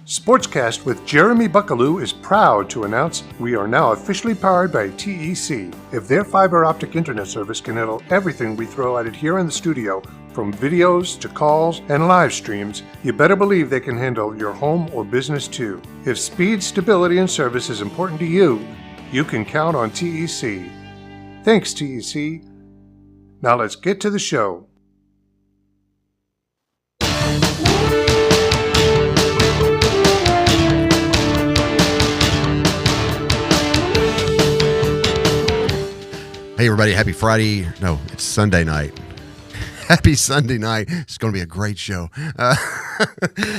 SportsCast with Jeremy Buckelew is proud to announce we are now officially powered by TEC. If their fiber optic internet service can handle everything we throw at it here in the studio, from videos to calls and live streams, you better believe they can handle your home or business too. If speed, stability, and service is important to you, you can count on TEC. Thanks, TEC. Now let's get to the show. Hey, everybody. Happy Friday. No, it's Sunday night. Happy Sunday night. It's going to be a great show.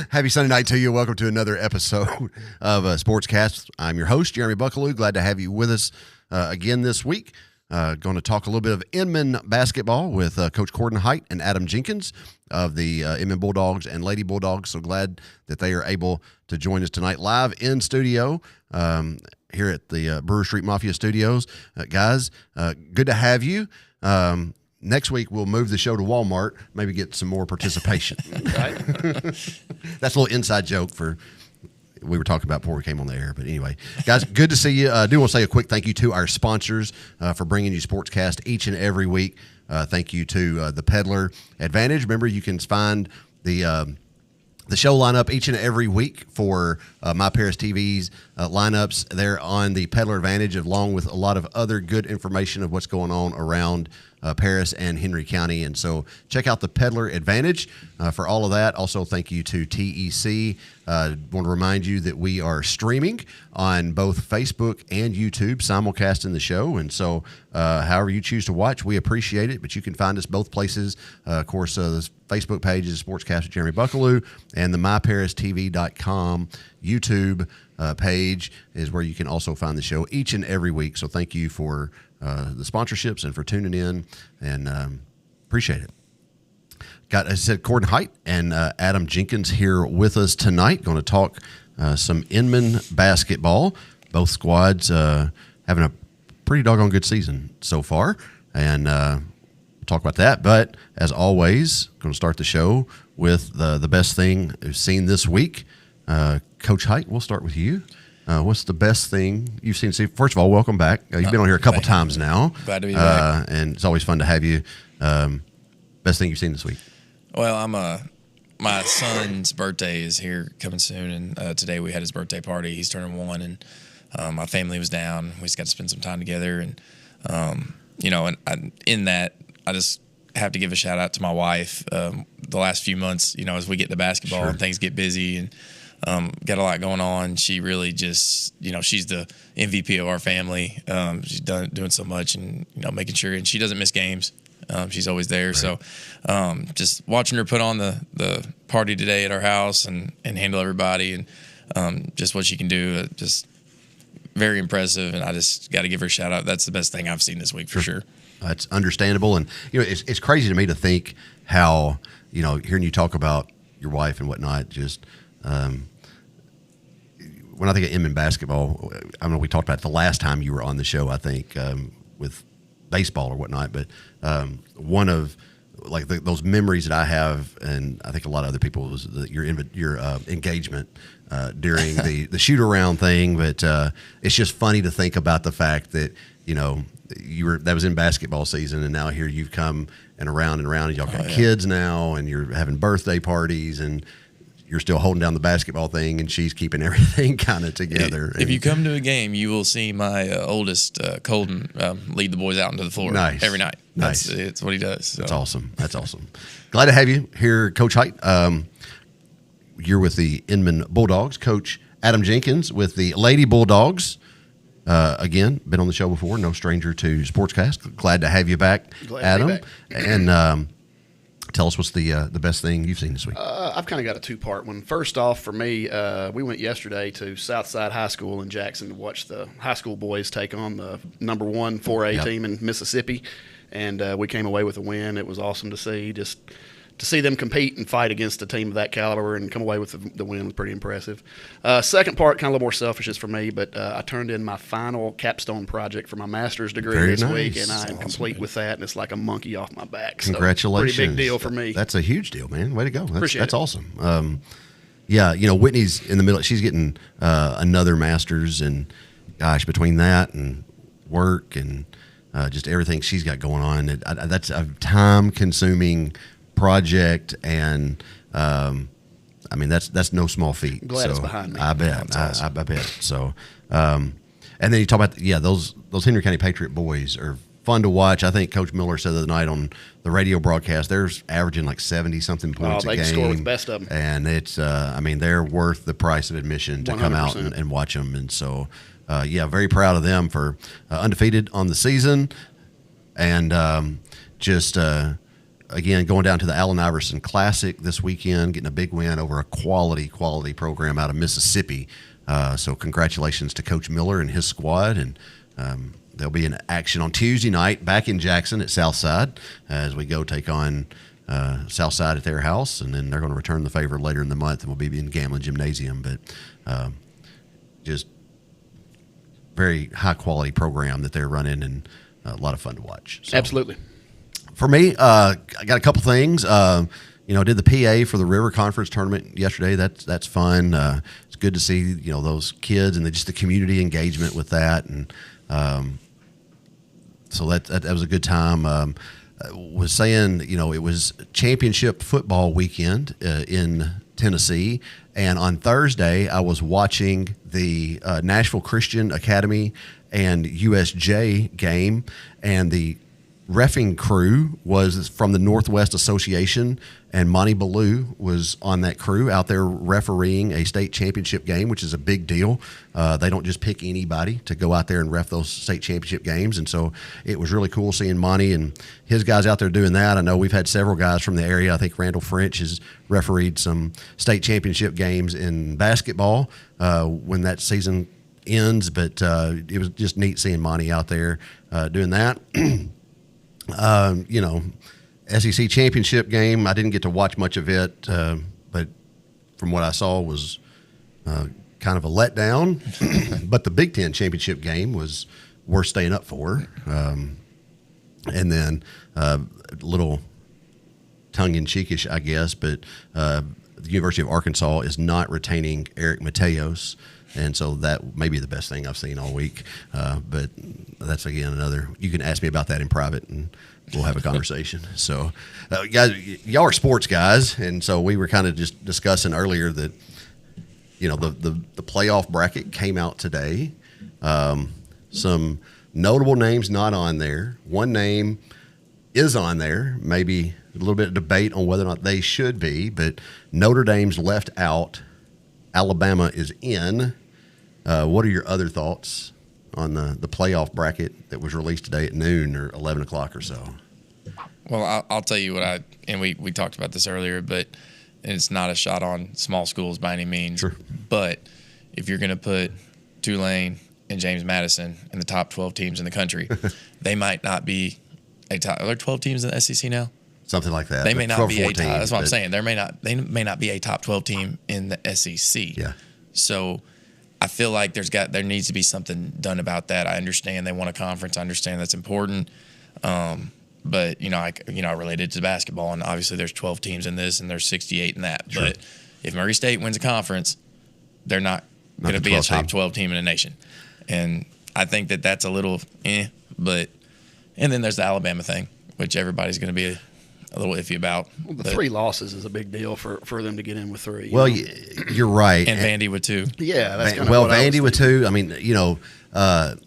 Happy Sunday night to you. Welcome to another episode of SportsCast. I'm your host, Jeremy Buckelew. Glad to have you with us again this week. Going to talk a little bit of Inamn basketball with Coach Cordon Hight and Adam Jenkins of the Inamn Bulldogs and Lady Bulldogs. So glad that they are able to join us tonight live in studio here at the Brewer Street Mafia Studios. Guys, good to have you. Next week, we'll move the show to Walmart, maybe get some more participation. Right? That's a little inside joke we were talking about before we came on the air. But anyway, guys, good to see you. I do want to say a quick thank you to our sponsors for bringing you SportsCast each and every week. Thank you to the Peddler Advantage. Remember, you can find the show lineup each and every week for My Paris TV's lineups there on the Peddler Advantage, along with a lot of other good information of what's going on around Paris and Henry County. And so check out the Peddler Advantage for all of that. Also, thank you to TEC. Want to remind you that we are streaming on both Facebook and YouTube, simulcasting the show. And so however you choose to watch, we appreciate it. But you can find us both places. Of course, the Facebook page is SportsCast with Jeremy Buckelew, and the MyParisTV.com YouTube page is where you can also find the show each and every week. So thank you for the sponsorships and for tuning in, and appreciate it. Got, as I said, Cordon Hight and Adam Jenkins here with us tonight. Going to talk some Inamn basketball. Both squads having a pretty doggone good season so far, and we'll talk about that. But as always, going to start the show with the best thing we've seen this week. Coach Hight, we'll start with you. What's the best thing you've seen? First of all, welcome back. You've been on here a couple times now. Glad to be back. And it's always fun to have you. Best thing you've seen this week? Well, my son's birthday is here coming soon, and today we had his birthday party. He's turning 1, and my family was down. We just got to spend some time together, and in that, I just have to give a shout out to my wife. The last few months, as we get to basketball and things get busy and got a lot going on. She really just, she's the MVP of our family. She's doing so much and, making sure, and she doesn't miss games. She's always there. Right. So just watching her put on the party today at our house and handle everybody and just what she can do, just very impressive. And I just got to give her a shout out. That's the best thing I've seen this week for sure. That's understandable. And, it's crazy to me to think how, hearing you talk about your wife and whatnot, just when I think of Inamn basketball, I don't know, we talked about it the last time you were on the show, I think, with baseball or whatnot, but one of those memories that I have, and I think a lot of other people, was your engagement during the shoot around thing. But it's just funny to think about the fact that that was in basketball season, and now here you've come and around, and y'all got kids now, and you're having birthday parties, and you're still holding down the basketball thing, and she's keeping everything kind of together. If you come to a game, you will see my oldest, Colton, lead the boys out into the floor every night. Nice. That's what he does. So. That's awesome. Glad to have you here, Coach Hight. You're with the Inamn Bulldogs. Coach Adam Jenkins with the Lady Bulldogs. Again, been on the show before, no stranger to SportsCast. Glad to have you back, Adam. To be back. And tell us what's the best thing you've seen this week. I've kind of got a two-part one. First off, for me, we went yesterday to Southside High School in Jackson to watch the high school boys take on the number 1 4A team in Mississippi, and we came away with a win. It was awesome to see. Just to see them compete and fight against a team of that caliber and come away with the win was pretty impressive. Second part, kind of a little more selfish for me, but I turned in my final capstone project for my master's degree this week, and I am complete with that, and it's like a monkey off my back. Congratulations. So pretty big deal for me. That's a huge deal, man. Way to go. That's awesome. yeah, Whitney's in the middle. She's getting another master's, and gosh, between that and work and just everything she's got going on, that's a time-consuming project, and that's no small feat. I'm glad it's behind me. I bet. I bet. So, and then you talk about those Henry County Patriot boys are fun to watch. I think Coach Miller said the other night on the radio broadcast, they're averaging like 70-something points a game. They can score with the best of them. And it's, they're worth the price of admission to 100%. Come out and watch them. And so, very proud of them for undefeated on the season. And again, going down to the Allen Iverson Classic this weekend, getting a big win over a quality program out of Mississippi. So congratulations to Coach Miller and his squad. And they'll be in action on Tuesday night back in Jackson at Southside as we go take on Southside at their house, and then they're going to return the favor later in the month, and we'll be in Gamblin Gymnasium. But just very high-quality program that they're running, and a lot of fun to watch. So, absolutely. For me, I got a couple things. Did the PA for the River Conference tournament yesterday. That's fun. It's good to see those kids and just the community engagement with that, and so that was a good time. Was saying it was championship football weekend in Tennessee, and on Thursday I was watching the Nashville Christian Academy and USJ game, and the reffing crew was from the Northwest Association, and Monty Buckelew was on that crew out there refereeing a state championship game, which is a big deal. They don't just pick anybody to go out there and ref those state championship games, and so it was really cool seeing Monty and his guys out there doing that. I know we've had several guys from the area. I think Randall French has refereed some state championship games in basketball when that season ends, but it was just neat seeing Monty out there doing that. SEC championship game, I didn't get to watch much of it, but from what I saw was kind of a letdown. But the Big Ten championship game was worth staying up for. And then a little tongue-in-cheekish, I guess, but the University of Arkansas is not retaining Eric Mateos. And so that may be the best thing I've seen all week. But that's, again, you can ask me about that in private, and we'll have a conversation. So, guys, y'all are sports guys, and so we were kind of just discussing earlier that, the playoff bracket came out today. Some notable names not on there. One name is on there, maybe a little bit of debate on whether or not they should be, but Notre Dame's left out. Alabama is in. What are your other thoughts on the playoff bracket that was released today at noon or 11 o'clock or so? Well, I'll tell you what we talked about this earlier, but it's not a shot on small schools by any means. Sure. But if you're going to put Tulane and James Madison in the top 12 teams in the country, they might not be are there 12 teams in the SEC now? Something like that. They may not be 14, that's what I'm saying. They may not be a top 12 team in the SEC. Yeah. So I feel like there needs to be something done about that. I understand they want a conference. I understand that's important. But I related to basketball, and obviously there's 12 teams in this, and there's 68 in that. Sure. But if Murray State wins a conference, they're not going to be a top 12 team in the nation. And I think that's a little but and then there's the Alabama thing, which everybody's going to be a little iffy about. Well, the 3 losses is a big deal for them to get in with 3. Well, you're right. And Vandy with 2. Yeah, that's kind of Vandy with 2. I mean, of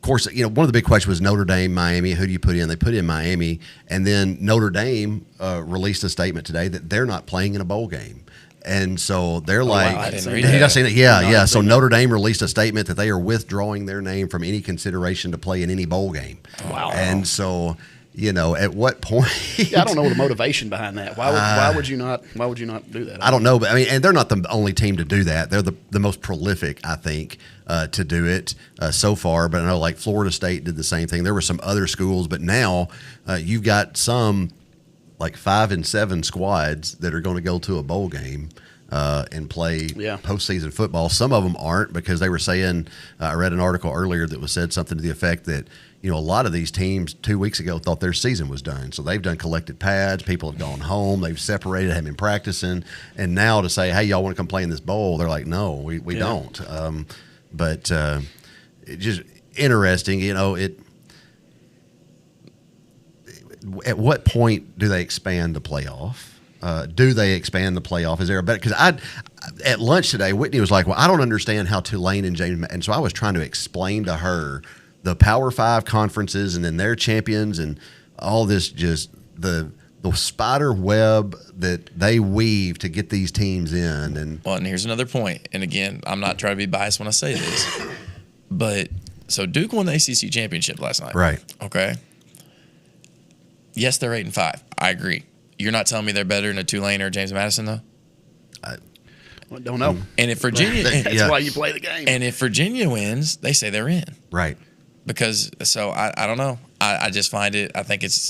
course, one of the big questions was Notre Dame, Miami. Who do you put in? They put in Miami, and then Notre Dame released a statement today that they're not playing in a bowl game. And so they're like, wow, I didn't read that. Seen it? Yeah. So Notre Dame released a statement that they are withdrawing their name from any consideration to play in any bowl game. Wow. And so, at what point? I don't know the motivation behind that. Why would you not do that? I don't know, but and they're not the only team to do that. They're the most prolific, I think, to do it so far. But I know like Florida State did the same thing. There were some other schools, but now you've got some like 5 and 7 squads that are going to go to a bowl game. and play postseason football. Some of them aren't because they were saying, I read an article earlier that was said something to the effect that, a lot of these teams 2 weeks ago thought their season was done. So they've done collected pads. People have gone home. They've separated, haven't been practicing. And now to say, hey, y'all want to come play in this bowl? They're like, no, we don't. But it just interesting, at what point do they expand the playoff? Do they expand the playoff? Is there a better? Because at lunch today, Whitney was like, well, I don't understand how Tulane and James, and so I was trying to explain to her the Power 5 conferences and then their champions and all this, just the spider web that they weave to get these teams in. And here's another point. And again, I'm not trying to be biased when I say this, but so Duke won the ACC championship last night. Right. Okay. Yes, they're 8-5. I agree. You're not telling me they're better than a Tulane or James Madison, though? I don't know. And if Virginia, that's why you play the game. And if Virginia wins, they say they're in. Right. Because I don't know. I just find it. I think it's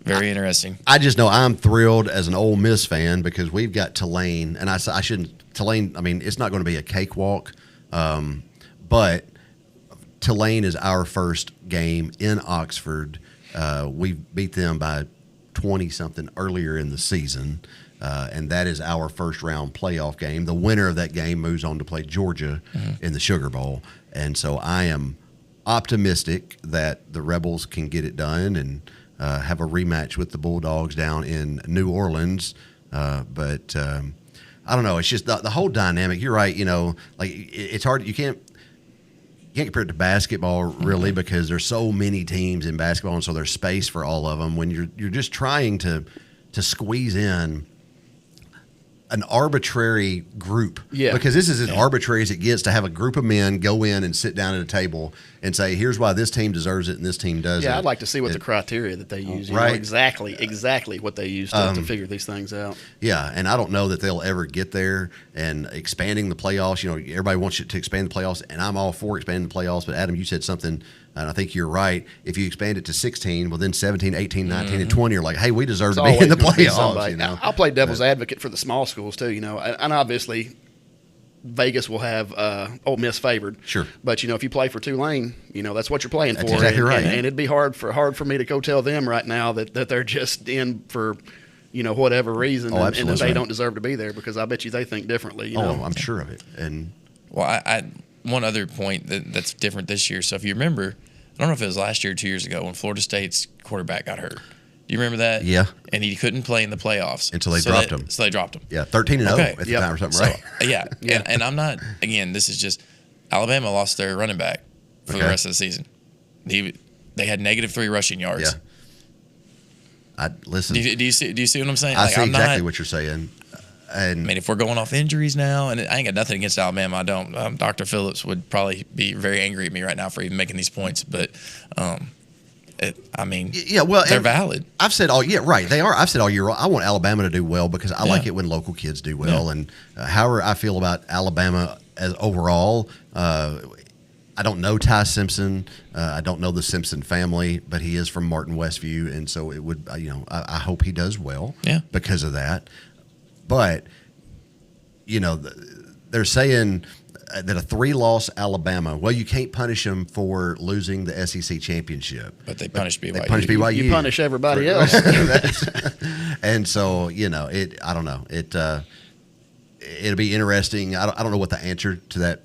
very interesting. I just know I'm thrilled as an Ole Miss fan because we've got Tulane, and I shouldn't Tulane. I mean, it's not going to be a cakewalk, but Tulane is our first game in Oxford. We beat them by 20-something earlier in the season, and that is our first-round playoff game. The winner of that game moves on to play Georgia in the Sugar Bowl, and so I am optimistic that the Rebels can get it done and have a rematch with the Bulldogs down in New Orleans. But I don't know. It's just the whole dynamic. You're right. It's hard. You can't compare it to basketball really because there's so many teams in basketball, and so there's space for all of them. When you're just trying to squeeze in an arbitrary group, because this is as arbitrary as it gets to have a group of men go in and sit down at a table and say, here's why this team deserves it and this team doesn't. Yeah, I'd like to see what the criteria that they use. Right. Exactly what they use to figure these things out. Yeah, and I don't know that they'll ever get there. And expanding the playoffs, everybody wants you to expand the playoffs, and I'm all for expanding the playoffs. But Adam, you said something, and I think you're right. If you expand it to 16, well, then 17, 18, 19, and 20 are like, hey, we deserve to be in the playoffs. I'll play devil's advocate for the small schools too. And obviously Vegas will have Ole Miss favored. Sure. But, if you play for Tulane, that's what you're playing for. That's exactly right. And it'd be hard for me to go tell them right now that they're just in for, whatever reason and that they don't deserve to be there because I bet you they think differently. I'm sure of it. And I one other point that's different this year. So if you remember, I don't know if it was last year or 2 years ago when Florida State's quarterback got hurt. Do you remember that? Yeah. And he couldn't play in the playoffs. Until they dropped him. So they dropped him. Yeah, 13-0 at the time or something, right? Yeah. And I'm not, again, this is just, Alabama lost their running back for the rest of the season. They had -3 rushing yards. Yeah. Listen. Do you see what I'm saying? I see exactly what you're saying. And I mean, if we're going off injuries now, and I ain't got nothing against Alabama, I don't. Dr. Phillips would probably be very angry at me right now for even making these points, but they're valid. I've said they are. I've said all year, I want Alabama to do well because I like it when local kids do well. And however I feel about Alabama as overall, I don't know Ty Simpson. I don't know the Simpson family, but he is from Martin Westview, and so it would. I hope he does well because of that. But they're saying that a 3-loss Alabama, well, you can't punish them for losing the SEC championship. But they punish BYU. They punish BYU. You punish everybody else. And so, I don't know. It'll be interesting. I don't know what the answer to that,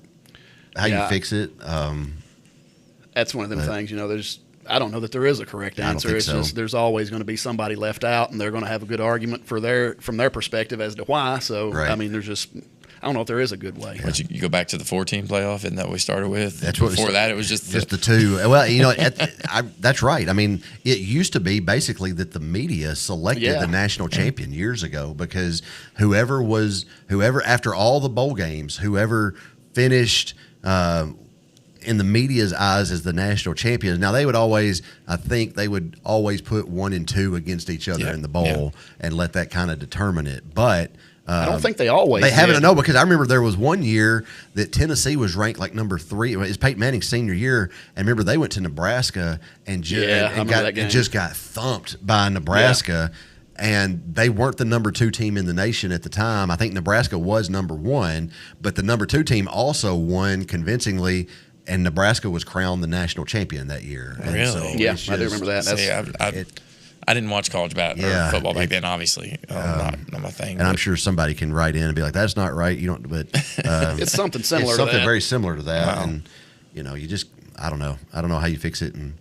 how you fix it. That's one of them things, I don't know that there is a correct answer. I don't think just there's always going to be somebody left out, and they're going to have a good argument from their perspective as to why. So, I mean, there's just – I don't know if there is a good way. But you go back to the 4-team playoff, isn't that what we started with? That's Before that, it was just the two. Well, that's right. I mean, it used to be basically that the media selected the national champion years ago because whoever after all the bowl games, whoever finished in the media's eyes as the national champions. Now, they would always put 1 and 2 against each other in the bowl and let that kind of determine it. But I don't think they always haven't. No, because I remember there was one year that Tennessee was ranked like number 3. It was Peyton Manning's senior year, and remember they went to Nebraska and just got thumped by Nebraska. And they weren't the number 2 team in the nation at the time. I think Nebraska was number 1, but the number 2 team also won convincingly, and Nebraska was crowned the national champion that year. And really? so Yeah, I do remember that. I didn't watch college football back then, obviously. Not my thing. And I'm sure somebody can write in and be like, "That's not right." You don't, but it's something similar. It's something to that. very similar to that. Wow. And you just, I don't know how you fix it. And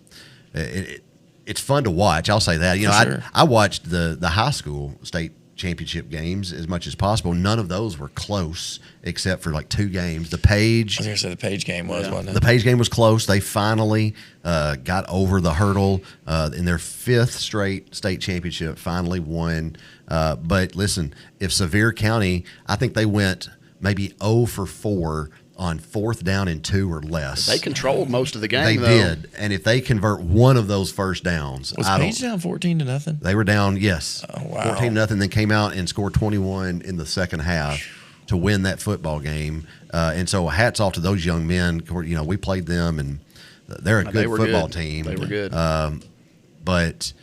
it's fun to watch. I'll say that. Sure. I watched the high school state championship games as much as possible. None of those were close except for like 2 games. The Page. I was going to say the Page game wasn't it? The Page game was close. They finally got over the hurdle in their 5th straight state championship. Finally won. But listen, if Sevier County, I think they went maybe 0 for 4 on 4th down and 2 or less. They controlled most of the game. They though. did, and if they convert one of those first downs, Was Page down 14-0? They were down, yes, Oh, wow. 14-0. Then came out and scored 21 in the second half to win that football game. And so, hats off to those young men. We played them, and they're a good football team. They were good. But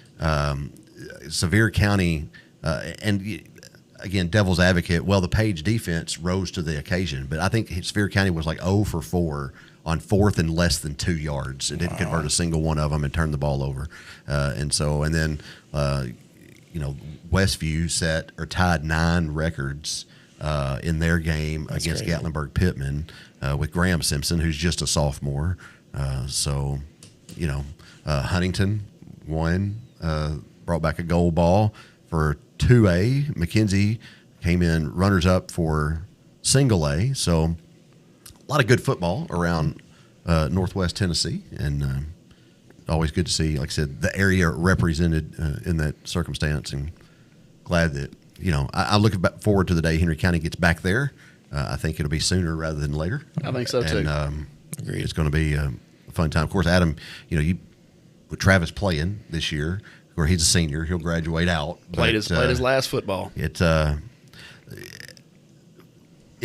Sevier County, and again, devil's advocate, well, the Page defense rose to the occasion. But I think Sevier County was like 0 for 4 on 4th and less than 2 yards. It didn't convert a single one of them and turn the ball over. And then Westview tied 9 records in their game against crazy. Gatlinburg Pittman with Graham Simpson, who's just a sophomore. Huntington won, brought back a gold ball for 2A. McKenzie came in runners-up for single A. So a lot of good football around Northwest Tennessee, and always good to see, like I said, the area represented in that circumstance, and glad that, I look forward to the day Henry County gets back there. I think it'll be sooner rather than later. I think so, too. And Agreed. it's going to be a fun time. Of course, Adam, you with Travis playing this year, where he's a senior, he'll graduate out. Played his last football. It's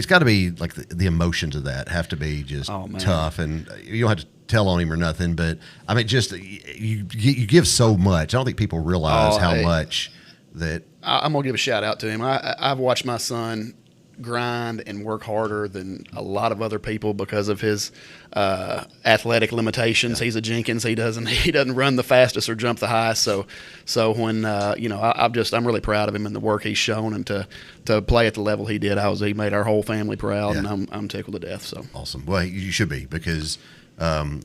got to be like the emotions of that have to be just tough, and you don't have to tell on him or nothing. But I mean, just you give so much. I don't think people realize how much that. I'm gonna give a shout out to him. I've watched my son grind and work harder than a lot of other people because of his athletic limitations. Yeah. He's a Jenkins. He doesn't run the fastest or jump the highest. So when I'm really proud of him and the work he's shown, and to play at the level he did. He made our whole family proud, and I'm tickled to death. So awesome. Well, you should be, because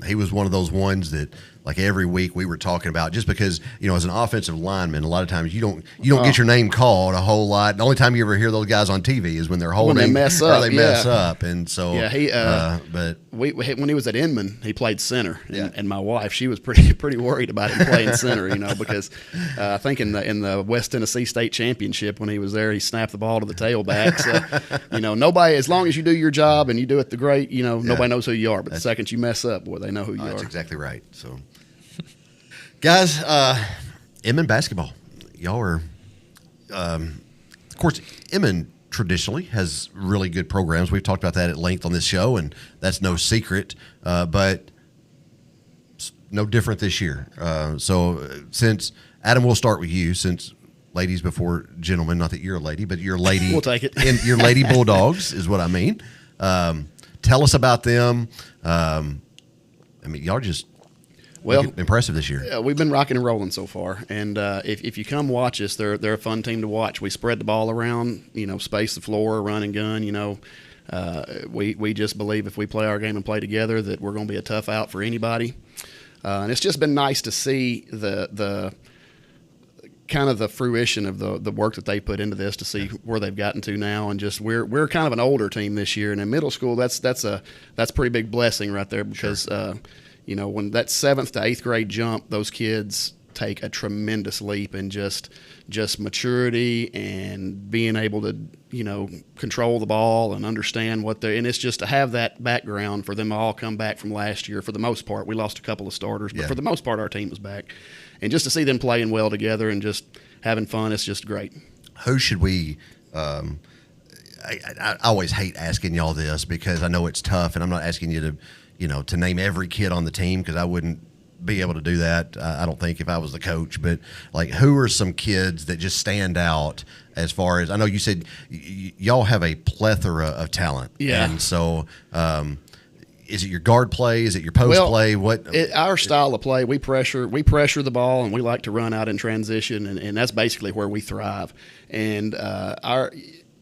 he was one of those ones that, like, every week we were talking about, just because, as an offensive lineman, a lot of times you don't get your name called a whole lot. The only time you ever hear those guys on TV is when they're holding, when they mess up, or they mess up. And so, when he was at Inamn, he played center, and my wife, she was pretty worried about him playing center, because I think in the West Tennessee State Championship when he was there, he snapped the ball to the tailback. So, nobody, as long as you do your job and you do it great, nobody knows who you are. But the second you mess up, boy, they know who you are. That's exactly right. So, guys, Inamn basketball, y'all are, of course, Inamn traditionally has really good programs. We've talked about that at length on this show, and that's no secret. But it's no different this year. So since Adam, we'll start with you, since ladies before gentlemen. Not that you're a lady, but you're a lady. We'll take it. And your Lady Bulldogs is what I mean. Tell us about them. Y'all are just impressive this year. We've been rocking and rolling so far, and if you come watch us, they're a fun team to watch. We spread the ball around, space the floor, run and gun. We just believe if we play our game and play together that we're going to be a tough out for anybody. And it's just been nice to see the kind of the fruition of the work that they put into this, to see where they've gotten to now. And just we're kind of an older team this year, and in middle school that's a pretty big blessing right there, because when that 7th to 8th grade jump, those kids take a tremendous leap in just maturity and being able to control the ball and understand and it's just to have that background for them to all come back from last year. For the most part, we lost a couple of starters, but for the most part our team was back, and just to see them playing well together and just having fun, it's just great. Who should we I always hate asking y'all this, because I know it's tough, and I'm not asking you to to name every kid on the team, because I wouldn't be able to do that. I don't think if I was the coach, but like, who are some kids that just stand out as far as, I know you said y'all have a plethora of talent. Yeah. And so, is it your guard play? Is it your post play? Our style of play, we pressure the ball, and we like to run out in transition, and that's basically where we thrive. And our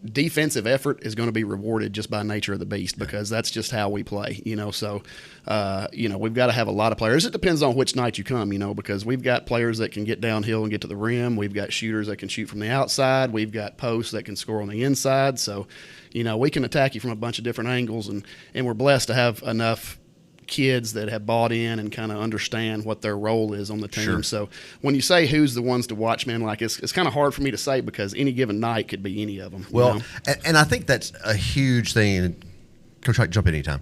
defensive effort is going to be rewarded just by nature of the beast, because that's just how we play, So, we've got to have a lot of players. It depends on which night you come, because we've got players that can get downhill and get to the rim. We've got shooters that can shoot from the outside. We've got posts that can score on the inside. So, we can attack you from a bunch of different angles, and we're blessed to have enough kids that have bought in and kind of understand what their role is on the team. Sure. So when you say who's the ones to watch, man, like it's kind of hard for me to say, because any given night could be any of them. Well, and I think that's a huge thing. Coach Hight, jump in anytime.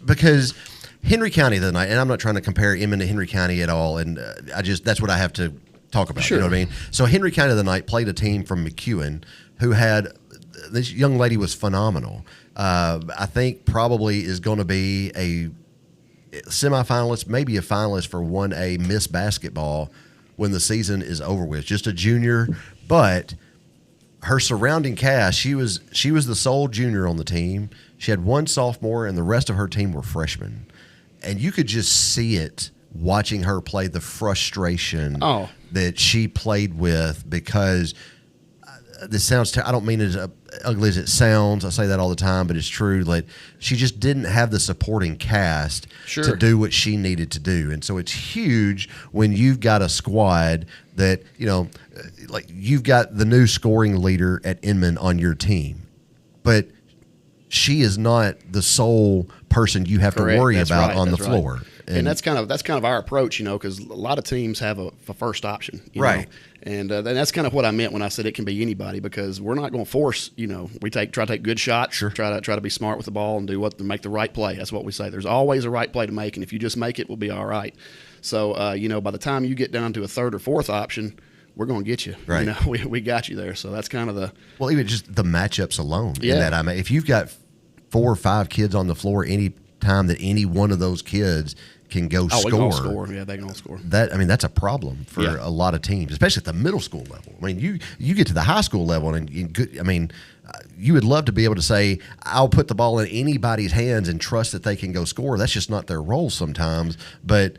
Because Henry County the night, and I'm not trying to compare Inamn to Henry County at all, and that's what I have to talk about. Sure. You know what I mean? So Henry County the night played a team from McEwen who had this young lady was phenomenal. I think probably is going to be a semifinalist, maybe a finalist for 1A Miss Basketball when the season is over with. Just a junior, but her surrounding cast, she was the sole junior on the team. She had one sophomore, and the rest of her team were freshmen. And you could just see it watching her play, the frustration that she played with, because this sounds I don't mean it as ugly as it sounds. I say that all the time, but it's true. Like, she just didn't have the supporting cast to do what she needed to do. And so it's huge when you've got a squad that, like, you've got the new scoring leader at Inamn on your team, but she is not the sole person you have to worry about on the floor. Right. And that's kind of our approach, because a lot of teams have a first option, And that's kind of what I meant when I said it can be anybody, because we're not going to force, we try to take good shots, try to be smart with the ball and make the right play. That's what we say. There's always a right play to make, and if you just make it, we'll be all right. So, by the time you get down to a third or fourth option, we're going to get you. Right. We got you there. So that's kind of even just the matchups alone. In that, if you've got 4 or 5 kids on the floor, any time that any one of those kids can go score. They can score. Yeah, they can score. That's a problem for a lot of teams, especially at the middle school level. You get to the high school level, and you would love to be able to say, I'll put the ball in anybody's hands and trust that they can go score. That's just not their role sometimes. But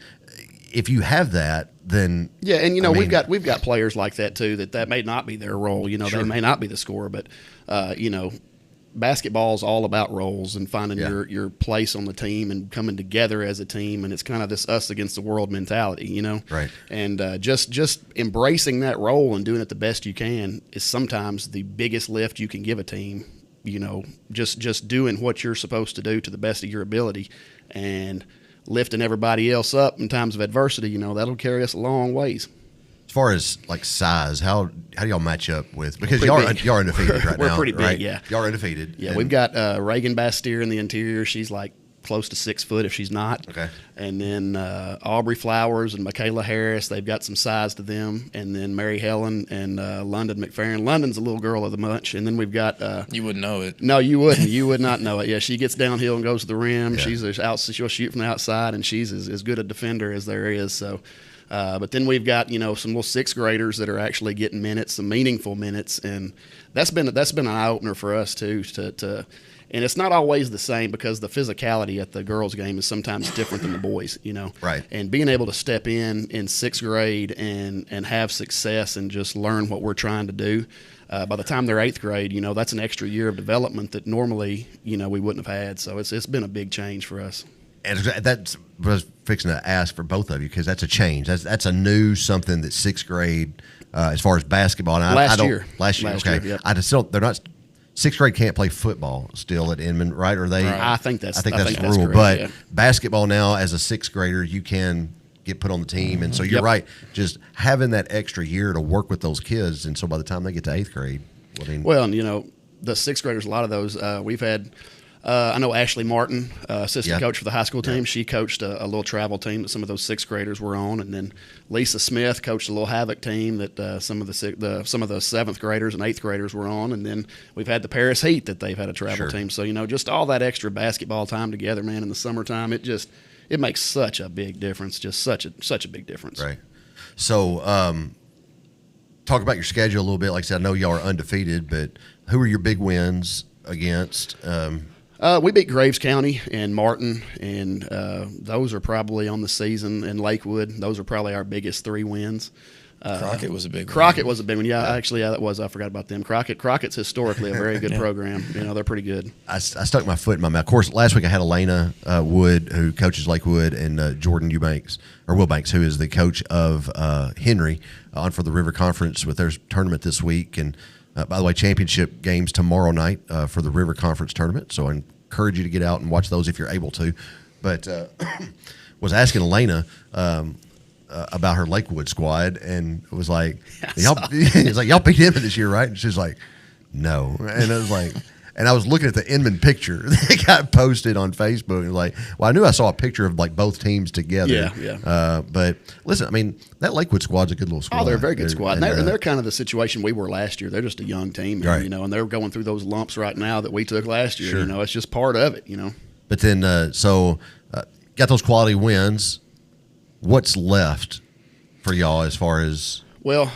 if you have that, then we've got players like that too. That may not be their role. They may not be the scorer, but basketball is all about roles and finding your place on the team and coming together as a team, and it's kind of this us against the world mentality, Right. And just embracing that role and doing it the best you can is sometimes the biggest lift you can give a team. Just doing what you're supposed to do to the best of your ability and lifting everybody else up in times of adversity. That'll carry us a long ways. As far as like size, how do y'all match up with? Because y'all are undefeated right now. We're pretty big, right? yeah. Y'all are undefeated. Yeah, we've got Reagan Bastier in the interior. She's like close to 6 foot if she's not. Okay. And then Aubrey Flowers and Michaela Harris, they've got some size to them. And then Mary Helen and London McFerrin. London's a little girl of the bunch. And then we've got you wouldn't know it. No, you wouldn't. You would not know it. Yeah, she gets downhill and goes to the rim. Yeah. She'll shoot from the outside, and she's as good a defender as there is. So. But then we've got some little 6th graders that are actually getting minutes, some meaningful minutes, and that's been an eye opener for us too. And it's not always the same, because the physicality at the girls' game is sometimes different than the boys. Right. And being able to step in 6th grade and have success and just learn what we're trying to do. By the time they're 8th grade, that's an extra year of development that normally we wouldn't have had. So it's been a big change for us. And that's what I was fixing to ask for both of you, because that's a change. That's a new something that 6th grade, as far as basketball. And last year. Okay. Yep. I just don't. They're not. 6th grade can't play football still at Inamn, right? Or they? Right. I think that's the rule. correct, but basketball now, as a 6th grader, you can get put on the team, and so you're right. Just having that extra year to work with those kids, and so by the time they get to 8th grade, the 6th graders, a lot of those we've had. I know Ashley Martin, assistant coach for the high school team. She coached a little travel team that some of those 6th graders were on, and then Lisa Smith coached a little Havoc team that some of the 7th graders and 8th graders were on, and then we've had the Paris Heat that they've had a travel team. So just all that extra basketball time together, man, in the summertime, it makes such a big difference, just such a big difference. Right. So, talk about your schedule a little bit. Like I said, I know y'all are undefeated, but who are your big wins against? We beat Graves County and Martin, and those are probably on the season, and Lakewood. Those are probably our biggest 3 wins. Crockett was a big one. Crockett was a big one. Yeah, actually, that was. I forgot about them. Crockett's historically a very good program. They're pretty good. I stuck my foot in my mouth. Of course, last week I had Elena Wood, who coaches Lakewood, and Jordan Wilbanks, who is the coach of Henry, on for the River Conference with their tournament this week. And by the way, championship games tomorrow night for the River Conference tournament. So I encourage you to get out and watch those if you're able to. But was asking Elena about her Lakewood squad, and it was like, y'all beat Inman this year, right? And she's like, no. And I was like, and I was looking at the Inman picture that got posted on Facebook, and like, well, I knew I saw a picture of like both teams together. Yeah. But listen, I mean, that Lakewood squad's a good little squad. Oh, they're a very good squad. And they're kind of the situation we were last year. They're just a young team, right. And they're going through those lumps right now that we took last year. Sure. It's just part of it, But then, got those quality wins. What's left for y'all as far as? Well,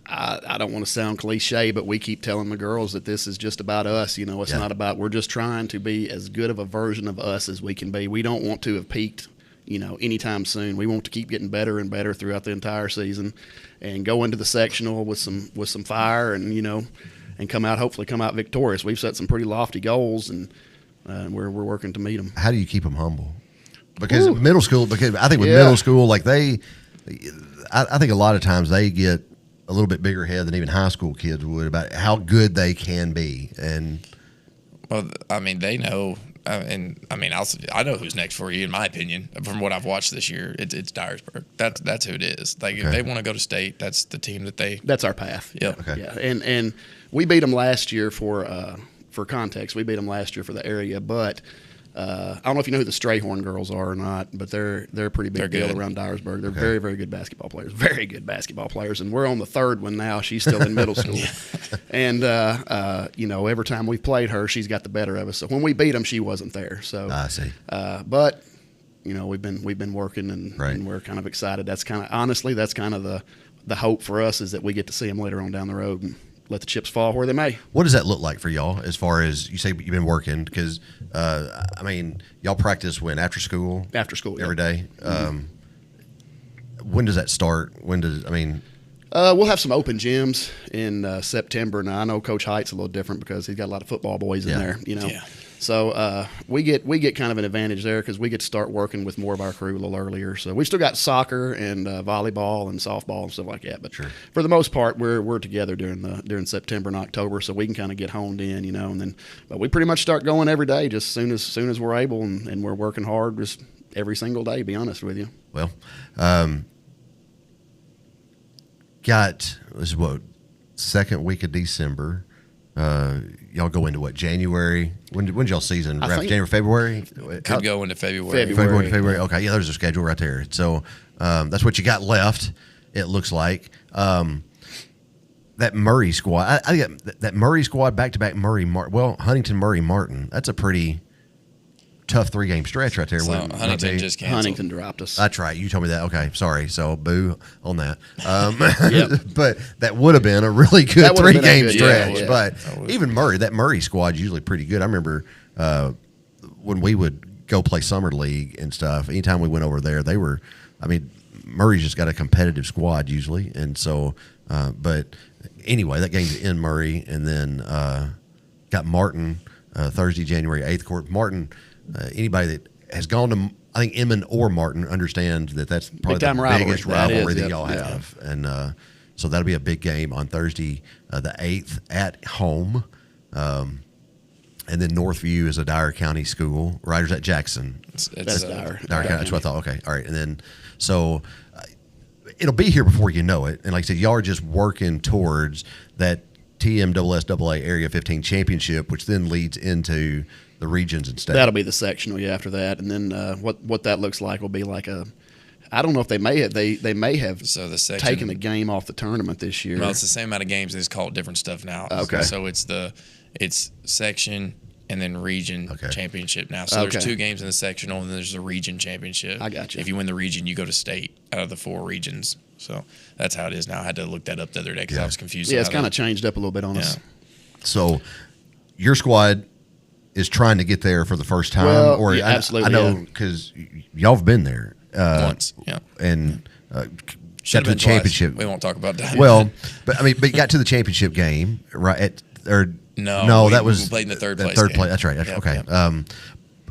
I don't want to sound cliche, but we keep telling the girls that this is just about us. It's not about, we're just trying to be as good of a version of us as we can be. We don't want to have peaked, anytime soon. We want to keep getting better and better throughout the entire season and go into the sectional with some fire and, and hopefully come out victorious. We've set some pretty lofty goals, and we're working to meet them. How do you keep them humble? Because middle school, I think with middle school, like I think a lot of times they get a little bit bigger head than even high school kids would about how good they can be. And well, I mean, they know, I know who's next for you, in my opinion, from what I've watched this year. It's Dyersburg. That's who it is. Like, if they want to go to state, that's the team that's our path. Yeah. Okay. Yeah. And we beat them last year for context. We beat them last year for the area, but I don't know if you know who the Strayhorn girls are or not, but they're a pretty big deal around Dyersburg. They're very, very good basketball players. Very good basketball players. And we're on the 3rd one now. She's still in middle school. And, every time we've played her, she's got the better of us. So when we beat them, she wasn't there. So I see. But, we've been working, and we're kind of excited. That's kind of the hope for us, is that we get to see them later on down the road and let the chips fall where they may. What does that look like for y'all as far as you say you've been working? Because, y'all practice when? After school? After school, every day? When does that start? We'll have some open gyms in September. Now, I know Coach Hight's a little different because he's got a lot of football boys in there, Yeah. So we get kind of an advantage there because we get to start working with more of our crew a little earlier. So we've still got soccer and volleyball and softball and stuff like that. But for the most part, we're together during September and October, so we can kind of get honed in, but we pretty much start going every day just as soon as we're able, and we're working hard just every single day. To be honest with you. Well, this is what, second week of December. Y'all go into what, January? When's y'all season? January, February? Could go into February. February. Okay, yeah, there's a schedule right there. So that's what you got left, it looks like. That Murray squad, I think that Murray squad, back-to-back Huntington, Murray, Martin, that's a pretty tough 3-game stretch right there. So Huntington just canceled. Huntington dropped us. That's right. You told me that. Okay, sorry. So boo on that. Yep. But that would have been a really good 3-game stretch. Yeah, but even that Murray squad's usually pretty good. I remember when we would go play summer league and stuff. Anytime we went over there, Murray's just got a competitive squad usually, and so. But anyway, that game's in Murray, and then got Martin Thursday, January 8th. Court Martin. Anybody that has gone to, I think, Inman or Martin understands that that's probably the biggest rivalry that y'all have. And so that'll be a big game on Thursday, the 8th at home. And then Northview is a Dyer County school. Riders at Jackson. It's Dyer County. That's what I thought. Okay. All right. And then so it'll be here before you know it. And like I said, y'all are just working towards that TMSSAA Area 15 championship, which then leads into the regions and state. That'll be the sectional, after that, and then what that looks like will be like I don't know if they may have so the section, taken a game off the tournament this year. Well, it's the same amount of games. They just call it different stuff now. Okay. So it's section, and then region championship now. So there's 2 games in the sectional, and then there's the region championship. I got you. If you win the region, you go to state out of the 4 regions. So that's how it is now. I had to look that up the other day because I was confused. Yeah, it's kind of changed up a little bit on us. So your squad is trying to get there for the first time? Well, absolutely. I know because y'all have been there. Once, And should got to the championship. We won't talk about that. Well, but you got to the championship game, right? No, that was we played in the third place. Third place. That's right. Okay. Yep.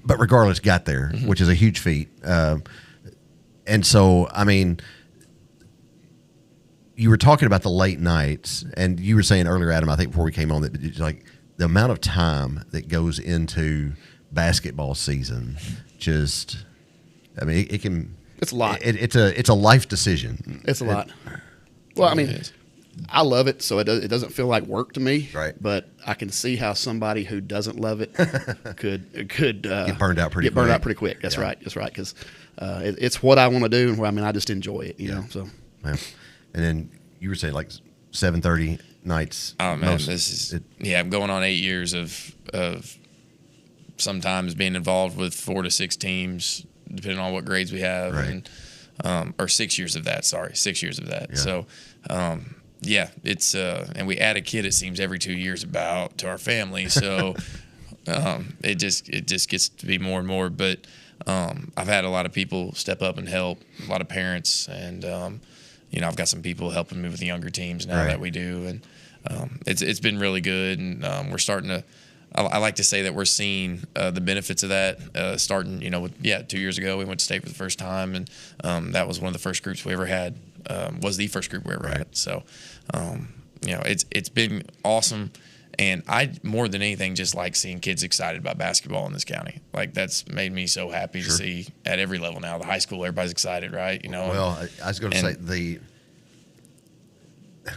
But regardless, got there, which is a huge feat. And so, I mean, you were talking about the late nights, and you were saying earlier, Adam, I think before we came on, that it's like the amount of time that goes into basketball season. Just, I mean, it can. It's a lot. It's a life decision. It's a lot. Well, I mean, I love it, so it doesn't feel like work to me. Right. But I can see how somebody who doesn't love it could get burned out pretty quick. That's right. That's right. Because it's what I want to do, and I mean, I just enjoy it. You know. So. Yeah. And then you were saying like 7:30 nights. Oh man, I'm going on 8 years of sometimes being involved with 4 to 6 teams, depending on what grades we have, and or 6 years of that. Sorry, 6 years of that. Yeah. So, it's and we add a kid. It seems every 2 years about to our family. So, it just gets to be more and more. But I've had a lot of people step up and help, a lot of parents, and I've got some people helping me with the younger teams now that we do, and it's been really good. And we're starting to. I like to say that we're seeing the benefits of that starting, 2 years ago we went to state for the first time, and that was one of the first groups we ever had, was the first group we ever had. So, it's been awesome, and I, more than anything, just like seeing kids excited about basketball in this county. Like, that's made me so happy to see at every level now. The high school, everybody's excited, right? Well, I was going to say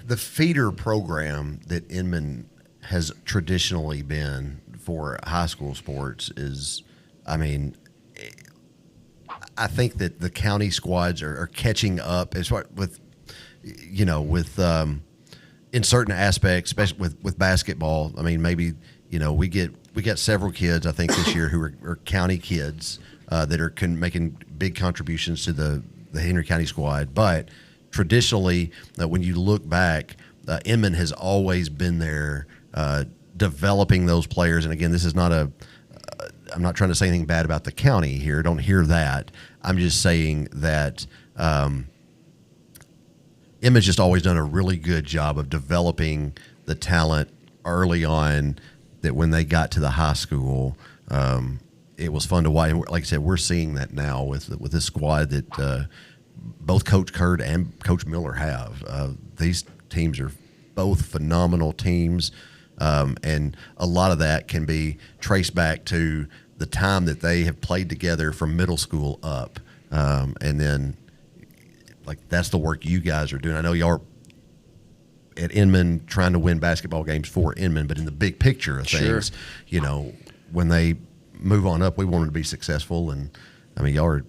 the feeder program that Inman has traditionally been for high school sports is, I mean, I think that the county squads are catching up as far with in certain aspects, especially with basketball. I mean, maybe we got several kids I think this year who are county kids that are making big contributions to the Henry County squad. But traditionally, when you look back, Inman has always been there. Developing those players, and again, this is not I'm not trying to say anything bad about the county here. Don't hear that. I'm just saying that Emma's just always done a really good job of developing the talent early on. That when they got to the high school, it was fun to watch. And like I said, we're seeing that now with this squad that both Coach Kurt and Coach Miller have. These teams are both phenomenal teams. And a lot of that can be traced back to the time that they have played together from middle school up. And then, like, that's the work you guys are doing. I know y'all are at Inman trying to win basketball games for Inman, but in the big picture of things, when they move on up, we want them to be successful. And, I mean, y'all are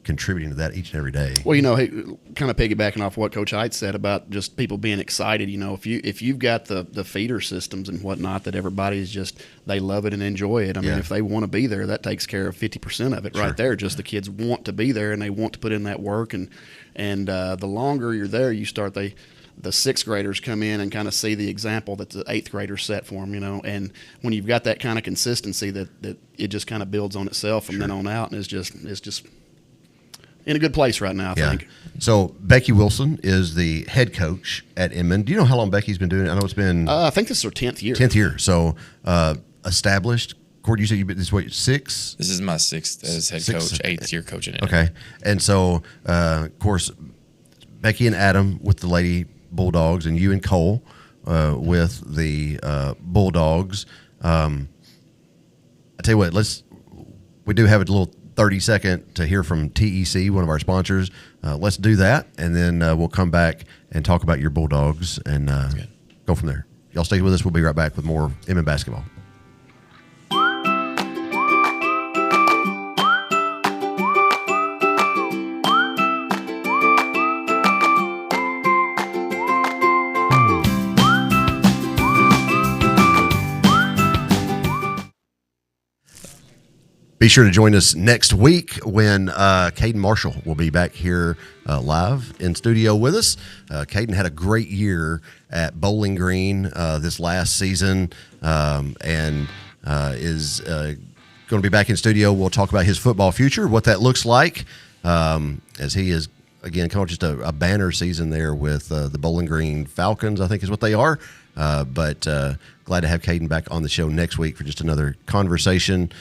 contributing to that each and every day. Well, kind of piggybacking off what Coach Hight said about just people being excited. If you've got the feeder systems and whatnot that everybody's just they love it and enjoy it. I mean, if they want to be there, that takes care of 50% of it right there. Just the kids want to be there and they want to put in that work. And the longer you're there, you start the sixth graders come in and kind of see the example that the eighth graders set for them. And when you've got that kind of consistency, that it just kind of builds on itself from then on out, and it's just in a good place right now, I think. So Becky Wilson is the head coach at Inman. Do you know how long Becky's been doing it? I know it's been I think this is her 10th year. 10th year. So established. Cord, you said you've been this way 6? This is my 6th as head coach, 8th year coaching it. Okay. And so of course Becky and Adam with the Lady Bulldogs, and you and Cole with the Bulldogs. I tell you what, we do have a little 30-second to hear from TEC, one of our sponsors. Let's do that, and then we'll come back and talk about your Bulldogs and go from there. Y'all stay with us. We'll be right back with more Inman basketball. Be sure to join us next week when Caden Marshall will be back here live in studio with us. Caden had a great year at Bowling Green this last season and is going to be back in studio. We'll talk about his football future, what that looks like, as he is, again, kind of just a banner season there with the Bowling Green Falcons, I think is what they are. But glad to have Caden back on the show next week for just another conversation.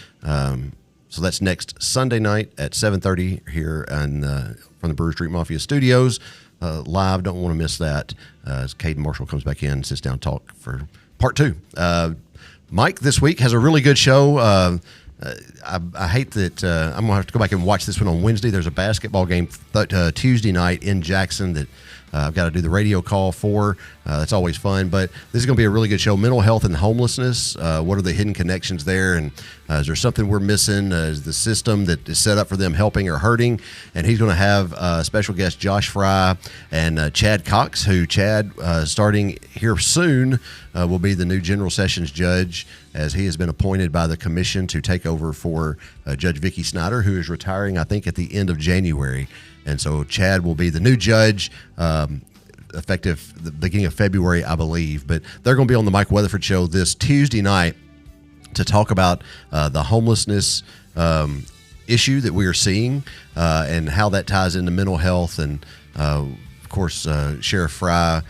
So that's next Sunday night at 7:30 here from the Brewer Street Mafia Studios. Live, don't want to miss that as Caden Marshall comes back in and sits down and talk for part 2. Mike this week has a really good show. I hate that I'm going to have to go back and watch this one on Wednesday. There's a basketball game Tuesday night in Jackson that I've got to do the radio call for. That's always fun. But this is going to be a really good show. Mental health and homelessness. What are the hidden connections there? And is there something we're missing? Is the system that is set up for them helping or hurting? And he's going to have special guest Josh Fry and Chad Cox, who Chad, starting here soon, will be the new General Sessions judge, as he has been appointed by the commission to take over for Judge Vicki Snyder, who is retiring, I think, at the end of January. And so Chad will be the new judge, effective the beginning of February, I believe. But they're going to be on the Mike Weatherford Show this Tuesday night to talk about the homelessness issue that we are seeing and how that ties into mental health. And, of course, Sheriff Fry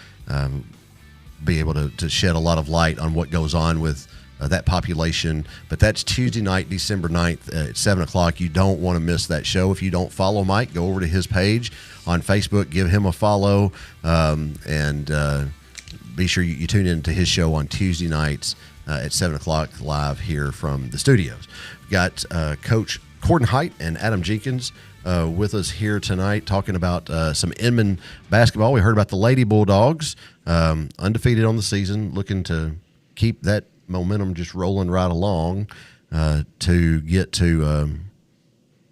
be able to shed a lot of light on what goes on with that population. But that's Tuesday night, December 9th at 7 o'clock. You don't want to miss that show. If you don't follow Mike, go over to his page on Facebook, give him a follow, and be sure you tune in to his show on Tuesday nights at 7 o'clock live here from the studios. We've got Coach Cordon Hight and Adam Jenkins with us here tonight talking about some Inamn basketball. We heard about the Lady Bulldogs, undefeated on the season, looking to keep that momentum just rolling right along to get to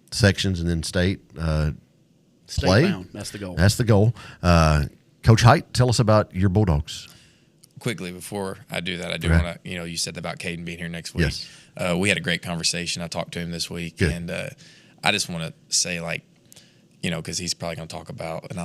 sections and then state play. Bound. That's the goal. That's the goal. Coach Hight, tell us about your Bulldogs. Quickly, before I do that, I do want to, you said about Caden being here next week. Yes. We had a great conversation. I talked to him this week. Good. And I just want to say, because he's probably going to talk about, and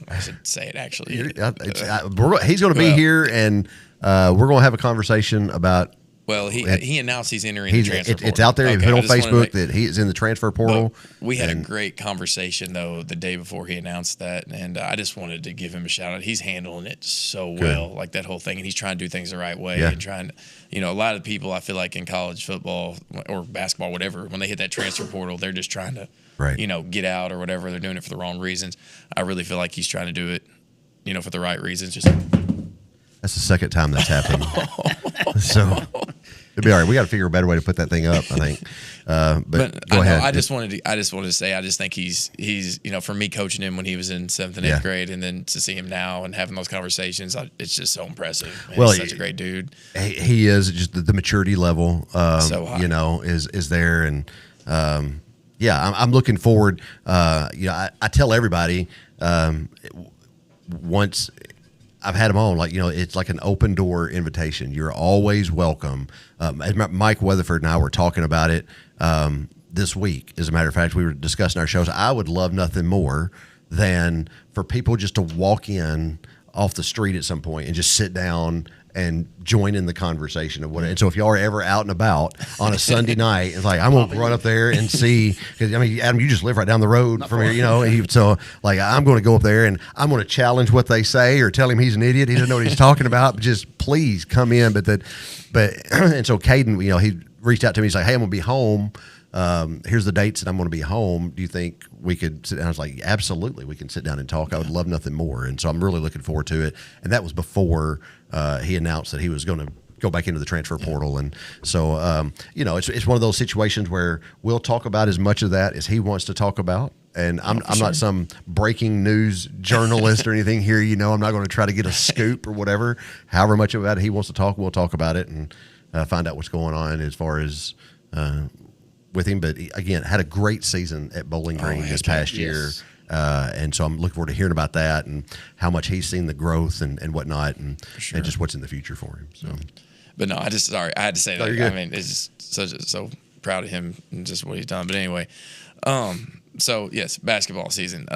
I should say it actually. He's going to be here, and we're going to have a conversation about. Well, he announced he's entering the transfer portal. It's out there. He put on Facebook that he is in the transfer portal. We had a great conversation, though, the day before he announced that, and I just wanted to give him a shout-out. He's handling it so well, like that whole thing, and he's trying to do things the right way and trying to, a lot of people, I feel like in college football or basketball, whatever, when they hit that transfer portal, they're just trying to, get out or whatever. They're doing it for the wrong reasons. I really feel like he's trying to do it, for the right reasons. That's the second time that's happened. So it'll be all right. We got to figure a better way to put that thing up, I think. But go ahead. I just wanted to say, I just think he's for me coaching him when he was in 7th and 8th grade, and then to see him now and having those conversations, it's just so impressive. Man, he's such a great dude. He is just the maturity level, so high. Is there. And I'm looking forward. I tell everybody once I've had them on, it's like an open door invitation. You're always welcome. Mike Weatherford and I were talking about it this week. As a matter of fact, we were discussing our shows. I would love nothing more than for people just to walk in off the street at some point and just sit down and join in the conversation of what. And so if y'all are ever out and about on a Sunday night, it's like, I'm going to run up there and see, because Adam, you just live right down the road from here, so I'm going to go up there and I'm going to challenge what they say or tell him he's an idiot. He doesn't know what he's talking about, but just please come in. And so Caden, he reached out to me. He's like, hey, I'm going to be home. Here's the dates that I'm going to be home. Do you think we could sit down? I was like, absolutely, we can sit down and talk. I would love nothing more. And so I'm really looking forward to it. And that was before he announced that he was going to go back into the transfer portal. And so, it's one of those situations where we'll talk about as much of that as he wants to talk about. And I'm not some breaking news journalist or anything here. I'm not going to try to get a scoop or whatever. However much about it he wants to talk, we'll talk about it and find out what's going on as far as with him. But again, had a great season at Bowling Green this past year. And so I'm looking forward to hearing about that and how much he's seen the growth and whatnot and just what's in the future for him. So, but no, I had to say that. I mean, it's just so proud of him and just what he's done. But anyway, so yes, basketball season.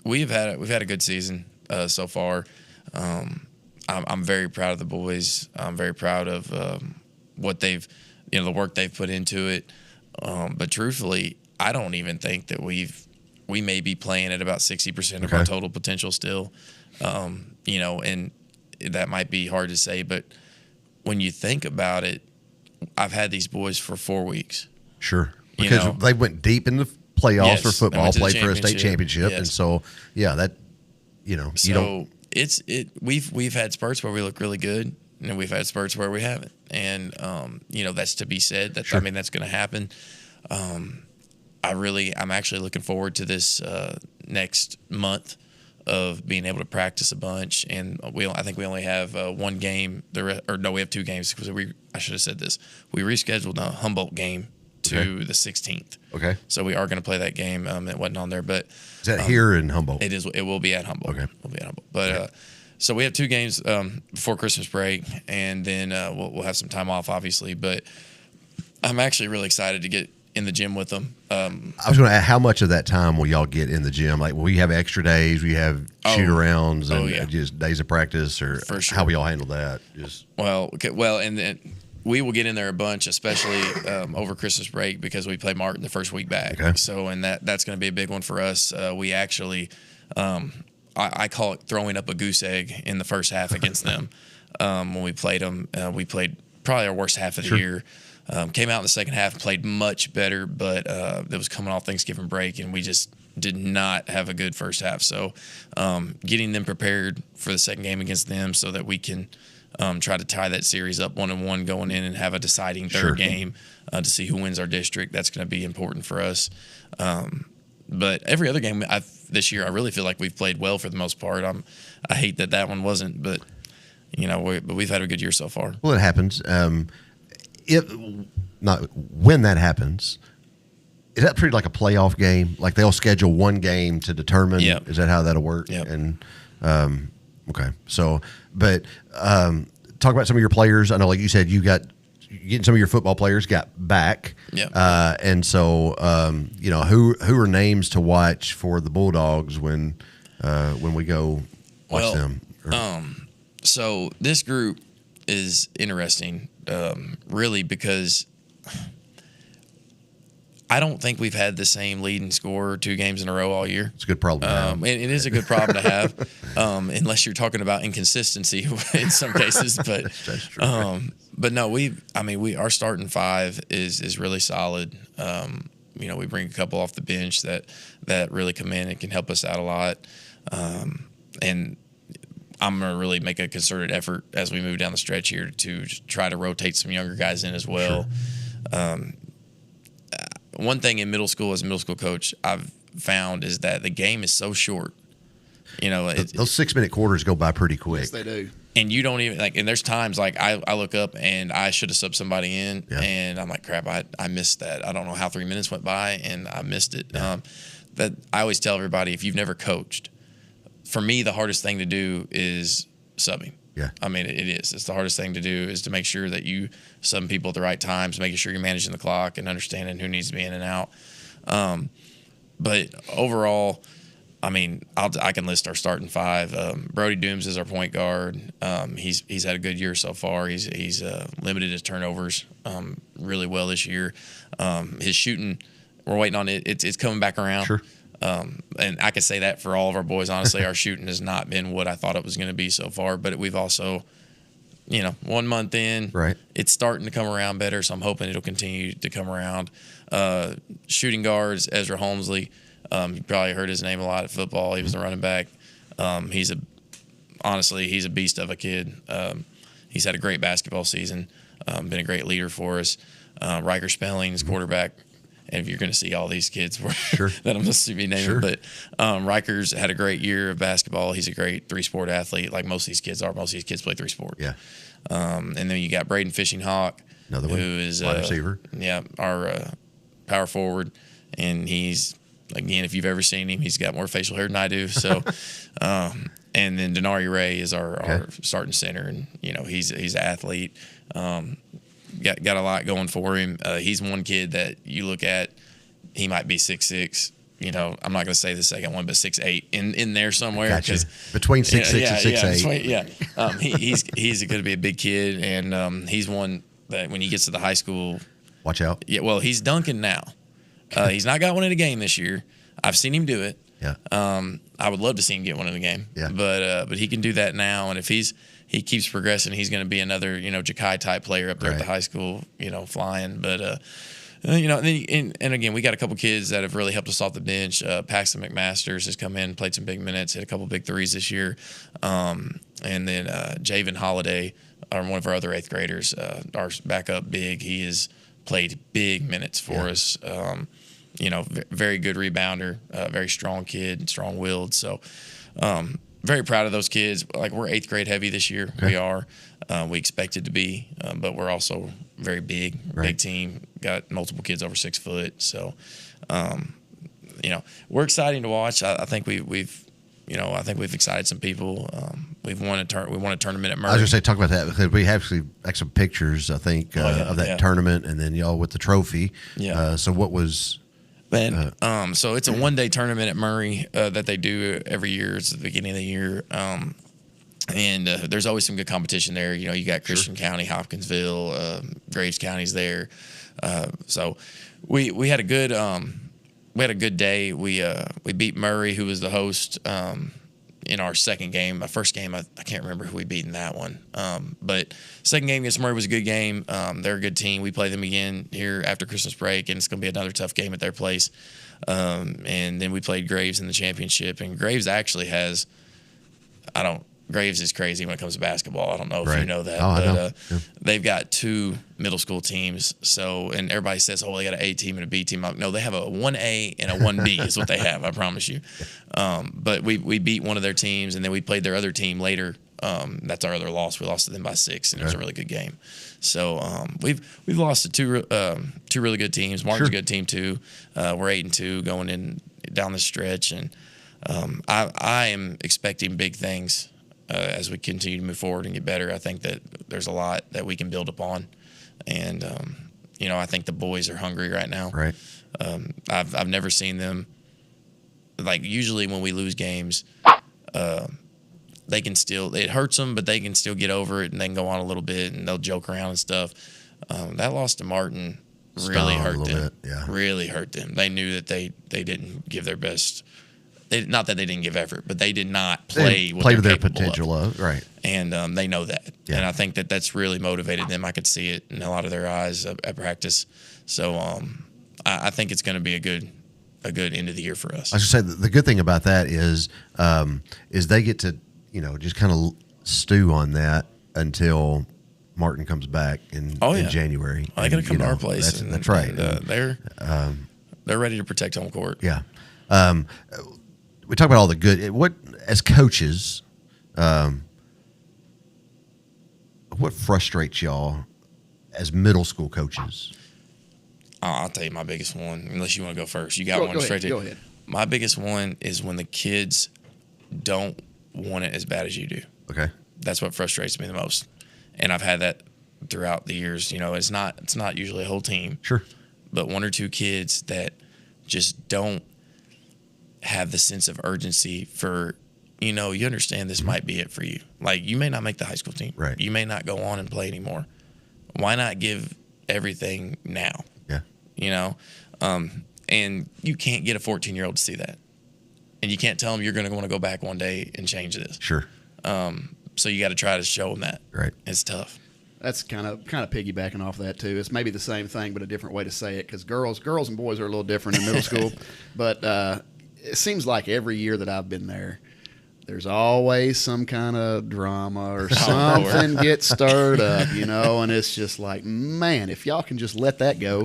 We've had a good season so far. I'm very proud of the boys. I'm very proud of what they've, the work they've put into it. But truthfully, I don't even think that we may be playing at about 60% of our total potential still. And that might be hard to say, but when you think about it, I've had these boys for 4 weeks. Sure. Because they went deep in the playoffs for football, played for a state championship. Yes. And so, you don't. We've had spurts where we look really good, and we've had spurts where we haven't. And, that's to be said. That's going to happen. I'm actually looking forward to this next month of being able to practice a bunch. And I think we only have one game. We have 2 games because I should have said this. We rescheduled a Humboldt game to the 16th. Okay. So we are going to play that game. It wasn't on there, but is that here in Humboldt? It is. It will be at Humboldt. Okay. It will be at Humboldt. But so we have 2 games before Christmas break, and then we'll have some time off, obviously. But I'm actually really excited to get in the gym with them. I was going to ask, how much of that time will y'all get in the gym? Like, will you have extra days? Will you have shoot-arounds and just days of practice, or how will y'all handle that? And then we will get in there a bunch, especially over Christmas break, because we play Martin the first week back. Okay. So, and that's going to be a big one for us. We actually, I call it throwing up a goose egg in the first half against them. When we played them, we played probably our worst half of the year. Came out in the second half and played much better, but it was coming off Thanksgiving break, and we just did not have a good first half. So getting them prepared for the second game against them so that we can try to tie that series up 1-1 going in and have a deciding third game to see who wins our district, that's going to be important for us. But every other game this year, I really feel like we've played well for the most part. I hate that one wasn't, but we've had a good year so far. Well, it happens. When that happens, is that pretty like a playoff game? Like they'll schedule one game to determine? Yeah. Is that how that'll work? Yeah. And okay. So, but talk about some of your players. I know, like you said, getting some of your football players got back. Yeah. And so, who are names to watch for the Bulldogs when we go watch them? So this group is interesting. Really, because I don't think we've had the same leading scorer 2 games in a row all year. It's a good problem to have. It is a good problem to have, unless you're talking about inconsistency in some cases. But that's true. But no, our starting 5 is really solid. We bring a couple off the bench that really come in and can help us out a lot. And I'm going to really make a concerted effort as we move down the stretch here to try to rotate some younger guys in as well. Sure. One thing in middle school, as a middle school coach, I've found is that the game is so short. Those 6-minute quarters go by pretty quick. Yes, they do. And you don't even and there's times like I look up and I should have subbed somebody in, and I'm like, crap, I missed that. I don't know how 3 minutes went by and I missed it. Yeah. That I always tell everybody, if you've never coached, for me, the hardest thing to do is subbing. Yeah. It is. It's the hardest thing to do is to make sure that you sub people at the right times, making sure you're managing the clock and understanding who needs to be in and out. But overall, I can list our starting 5. Brody Dooms is our point guard. He's had a good year so far. He's limited his turnovers really well this year. His shooting, we're waiting on it. It's coming back around. Sure. And I can say that for all of our boys. Honestly, our shooting has not been what I thought it was going to be so far. But we've also, 1 month in, right, it's starting to come around better. So I'm hoping it'll continue to come around. Shooting guards, Ezra Holmesley. You probably heard his name a lot at football. He was the running back. He's a beast of a kid. He's had a great basketball season. Been a great leader for us. Riker Spelling's quarterback. And if you're going to see all these kids that I'm supposed to be naming. Sure. But Riker's had a great year of basketball. He's a great 3-sport athlete, like most of these kids are. Most of these kids play 3-sport. Yeah. And then you got Braden Fishing Hawk, another one, who is wide receiver. Yeah, our power forward. And he's, again, if you've ever seen him, he's got more facial hair than I do. So, and then Denari Ray is our starting center, and he's an athlete. got a lot going for him. He's one kid that you look at, he might be 6'6". I'm not going to say the second one, but 6'8" in there somewhere. Gotcha. Between 6'6" and 6'8". He's going to be a big kid, and he's one that when he gets to the high school, watch out. Yeah, well, he's dunking now. He's not got one in a game this year. I've seen him do it. Yeah. I would love to see him get one in the game. Yeah. But he can do that now, and if he keeps progressing, he's going to be another Ja'Kai type player up there at the high school, flying. But and again, we got a couple kids that have really helped us off the bench. Paxton McMasters has come in, played some big minutes, hit a couple big threes this year. And then Javen Holiday, one of our other 8th graders, our backup big, he has played big minutes for us. Very good rebounder, very strong kid, strong-willed. So very proud of those kids. Like, we're 8th grade heavy this year. Okay. We are. We expected to be, but we're also very big team. Got multiple kids over 6 foot. So, we're exciting to watch. I think we've excited some people. We won a tournament at Murray. I was going to say, talk about that, because we have actually some pictures, I think, of that tournament, and then y'all with the trophy. Yeah. So what was... so it's a one-day tournament at Murray that they do every year. It's the beginning of the year. And there's always some good competition there. You got Christian County, Hopkinsville, Graves County's there. So we had a good day. We beat Murray, who was the host, in our second game. My first game, I can't remember who we beat in that one. But second game against Murray was a good game. They're a good team. We play them again here after Christmas break, and it's going to be another tough game at their place. And then we played Graves in the championship, and Graves actually has Graves is crazy when it comes to basketball. I don't know if you know that, but they've got 2 middle school teams. So, and everybody says, "Oh, they got an A team and a B team." No, they have a 1A and a 1B is what they have. I promise you. But we beat one of their teams, and then we played their other team later. That's our other loss. We lost to them by 6, and it was a really good game. So we've lost to two really good teams. Martin's a good team too. We're 8-2 going in down the stretch, and I am expecting big things. As we continue to move forward and get better. I think that there's a lot that we can build upon. And, I think the boys are hungry right now. Right. I've never seen them, like, usually when we lose games, they can still, it hurts them, but they can still get over it and they can go on a little bit and they'll joke around and stuff. That loss to Martin really hurt them. Really hurt them. They knew that they didn't give their best. Not that they didn't give effort, but they did not play to their potential of. Right. And they know that. Yeah. And I think that that's really motivated them. I could see it in a lot of their eyes at practice. So I think it's going to be a good end of the year for us. I should say the good thing about that is they get to just kind of stew on that until Martin comes back in January. They got to come to our place. That's right. They're ready to protect home court. Yeah. We talk about all the good. What, as coaches, what frustrates y'all as middle school coaches? I'll tell you my biggest one, unless you want to go first. You got one straight to you. Go ahead. My biggest one is when the kids don't want it as bad as you do. Okay. That's what frustrates me the most. And I've had that throughout the years. It's not usually a whole team. Sure. But 1 or 2 kids that just don't have the sense of urgency for, you understand this might be it for you. Like, you may not make the high school team. Right. You may not go on and play anymore. Why not give everything now? Yeah. And you can't get a 14-year-old to see that. And you can't tell them you're going to want to go back one day and change this. Sure. So you got to try to show them that. Right. It's tough. That's kind of piggybacking off that too. It's maybe the same thing, but a different way to say it, because girls and boys are a little different in middle school. But it seems like every year that I've been there's always some kind of drama or something gets stirred up, and it's just like, man, if y'all can just let that go,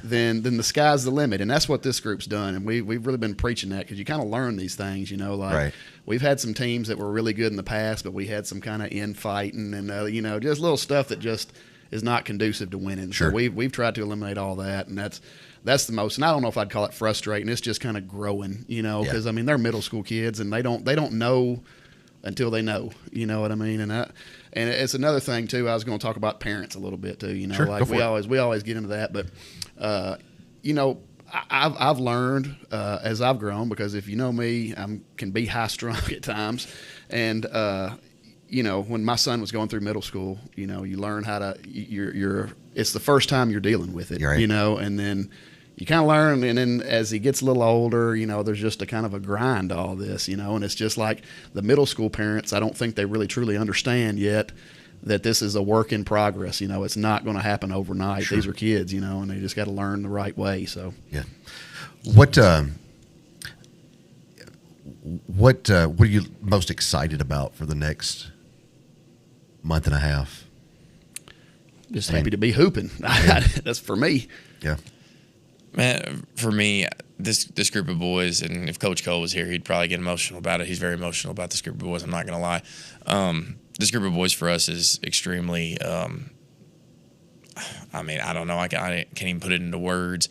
then the sky's the limit. And that's what this group's done. And we've really been preaching that, because you kind of learn these things, we've had some teams that were really good in the past, but we had some kind of infighting and, just little stuff that just is not conducive to winning. Sure. So we've tried to eliminate all that, and that's the most. And I don't know if I'd call it frustrating. It's just kind of growing, because they're middle school kids and they don't know until they know. You know what I mean? And it's another thing too. I was going to talk about parents a little bit too. You know, Sure, like we always get into that, but you know, I've learned as I've grown, because if you know me, I can be high strung at times, and you know, when my son was going through middle school, you know, you learn how to it's the first time you're dealing with it, right. You know, and then you kind of learn, and then as he gets a little older, you know, there's just a kind of a grind to all this, you know, and it's just like the middle school parents, I don't think they really truly understand yet that this is a work in progress. You know, it's not going to happen overnight. Sure. These are kids, you know, and they just got to learn the right way. So, yeah. What are you most excited about for the next month and a half? Just happy to be hooping. Yeah. That's for me. Yeah. Man, for me, this group of boys, and if Coach Cole was here, he'd probably get emotional about it. He's very emotional about this group of boys. I'm not going to lie. This group of boys for us is extremely. I mean, I don't know. I can't even put it into words.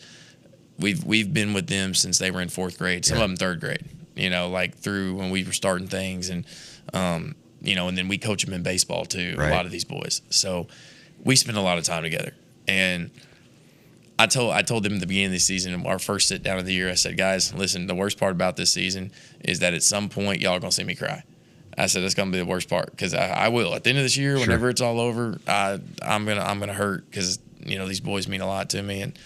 We've been with them since they were in 4th grade. Some of them 3rd grade. You know, like through when we were starting things, and you know, and then we coach them in baseball too. Right. A lot of these boys. So we spend a lot of time together, and I told them at the beginning of the season, our first sit down of the year, I said, guys, listen, the worst part about this season is that at some point y'all gonna see me cry. I said, that's gonna be the worst part, because I will. At the end of this year, whenever it's all over, I'm gonna hurt, because you know these boys mean a lot to me, and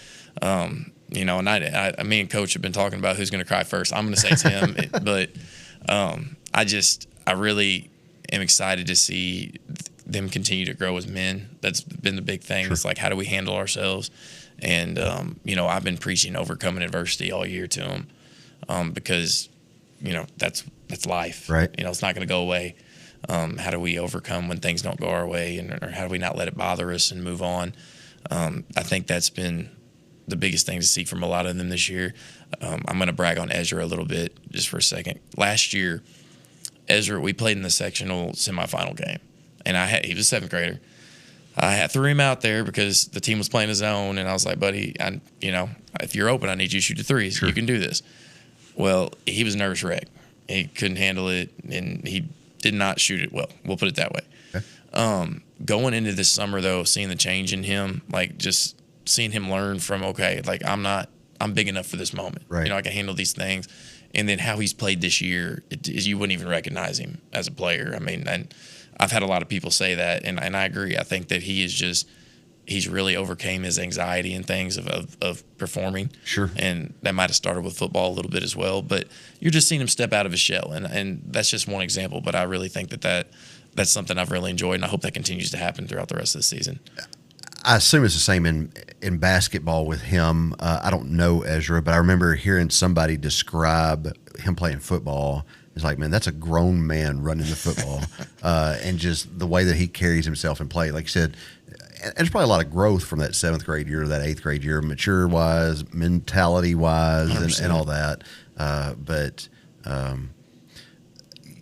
you know, and me and Coach have been talking about who's gonna cry first. I'm gonna say it's him, but I really am excited to see them continue to grow as men. That's been the big thing. Sure. It's like, how do we handle ourselves? And, you know, I've been preaching overcoming adversity all year to them, because, you know, that's life. Right. You know, it's not going to go away. How do we overcome when things don't go our way, or how do we not let it bother us and move on? I think that's been the biggest thing to see from a lot of them this year. I'm going to brag on Ezra a little bit just for a second. Last year, Ezra, we played in the sectional semifinal game, and he was a 7th grader. I threw him out there because the team was playing a zone, and I was like, buddy, you know, if you're open, I need you to shoot the threes. Sure. You can do this. Well, he was a nervous wreck. He couldn't handle it, and he did not shoot it well. We'll put it that way. Okay. Going into this summer, though, seeing the change in him, like just seeing him learn from, okay, like I'm big enough for this moment. Right. You know, I can handle these things. And then how he's played this year, you wouldn't even recognize him as a player. I mean, and I've had a lot of people say that, and I agree. I think that he's really overcame his anxiety and things of performing. Sure. And that might have started with football a little bit as well. But you're just seeing him step out of his shell, and that's just one example. But I really think that's something I've really enjoyed, and I hope that continues to happen throughout the rest of the season. I assume it's the same in basketball with him. I don't know Ezra, but I remember hearing somebody describe him playing football. It's like, man, that's a grown man running the football, and just the way that he carries himself and play. Like you said, and there's probably a lot of growth from that 7th grade year to that 8th grade year, mature-wise, mentality-wise, and all that. But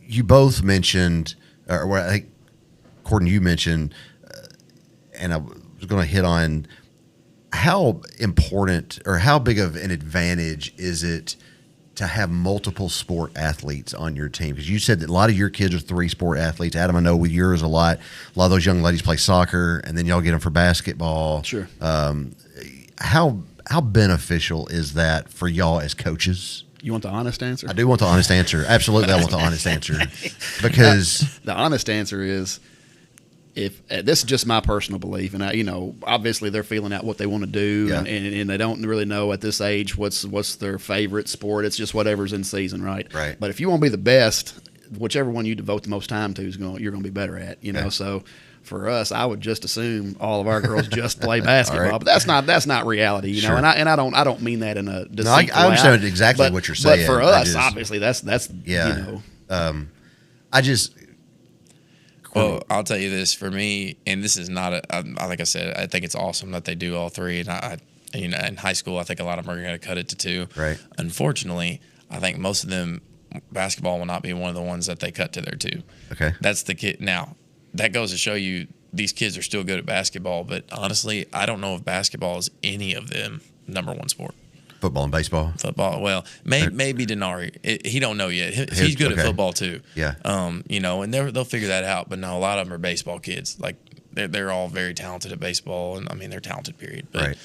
you both mentioned, or I think, Cordon, you mentioned, and I was going to hit on how important or how big of an advantage is it to have multiple sport athletes on your team? Because you said that a lot of your kids are 3-sport athletes. Adam, I know with yours a lot of those young ladies play soccer, and then y'all get them for basketball. Sure. How beneficial is that for y'all as coaches? You want the honest answer? I do want the honest answer. Absolutely, I want the honest answer. Because the honest answer is, if this is just my personal belief, and obviously they're feeling out what they want to do, yeah. and they don't really know at this age what's their favorite sport. It's just whatever's in season, right? Right. But if you want to be the best, whichever one you devote the most time to you're going to be better at. Okay. So for us, I would just assume all of our girls just play basketball, right. but that's not reality, Sure. And I don't mean that in a deceitful way. I understand exactly what you're saying. But for us, obviously, that's yeah. Well, I'll tell you this, for me, and this is not like I said, I think it's awesome that they do all three. And in high school, I think a lot of them are going to cut it to 2. Right. Unfortunately, I think most of them, basketball will not be one of the ones that they cut to their 2. Okay. That's the kid. Now, that goes to show you these kids are still good at basketball, but honestly, I don't know if basketball is any of them number 1 sport. Football and baseball. Football. Well, maybe Denari. He don't know yet. He's good at football too. Yeah. And they'll figure that out. But no, a lot of them are baseball kids. Like they're all very talented at baseball, and I mean they're talented. Period. But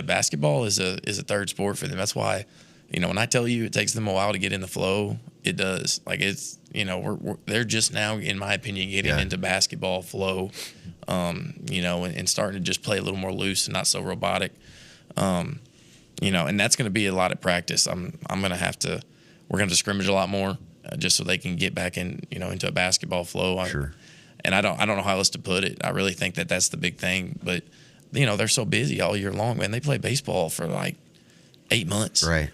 basketball is a third sport for them. That's why, when I tell you it takes them a while to get in the flow, it does. Like it's they're just now, in my opinion, getting into basketball flow. And starting to just play a little more loose and not so robotic. And that's going to be a lot of practice. We're going to have to scrimmage a lot more just so they can get back in, into a basketball flow. Sure. And I don't know how else to put it. I really think that that's the big thing. But, they're so busy all year long, man. They play baseball for like 8 months. Right.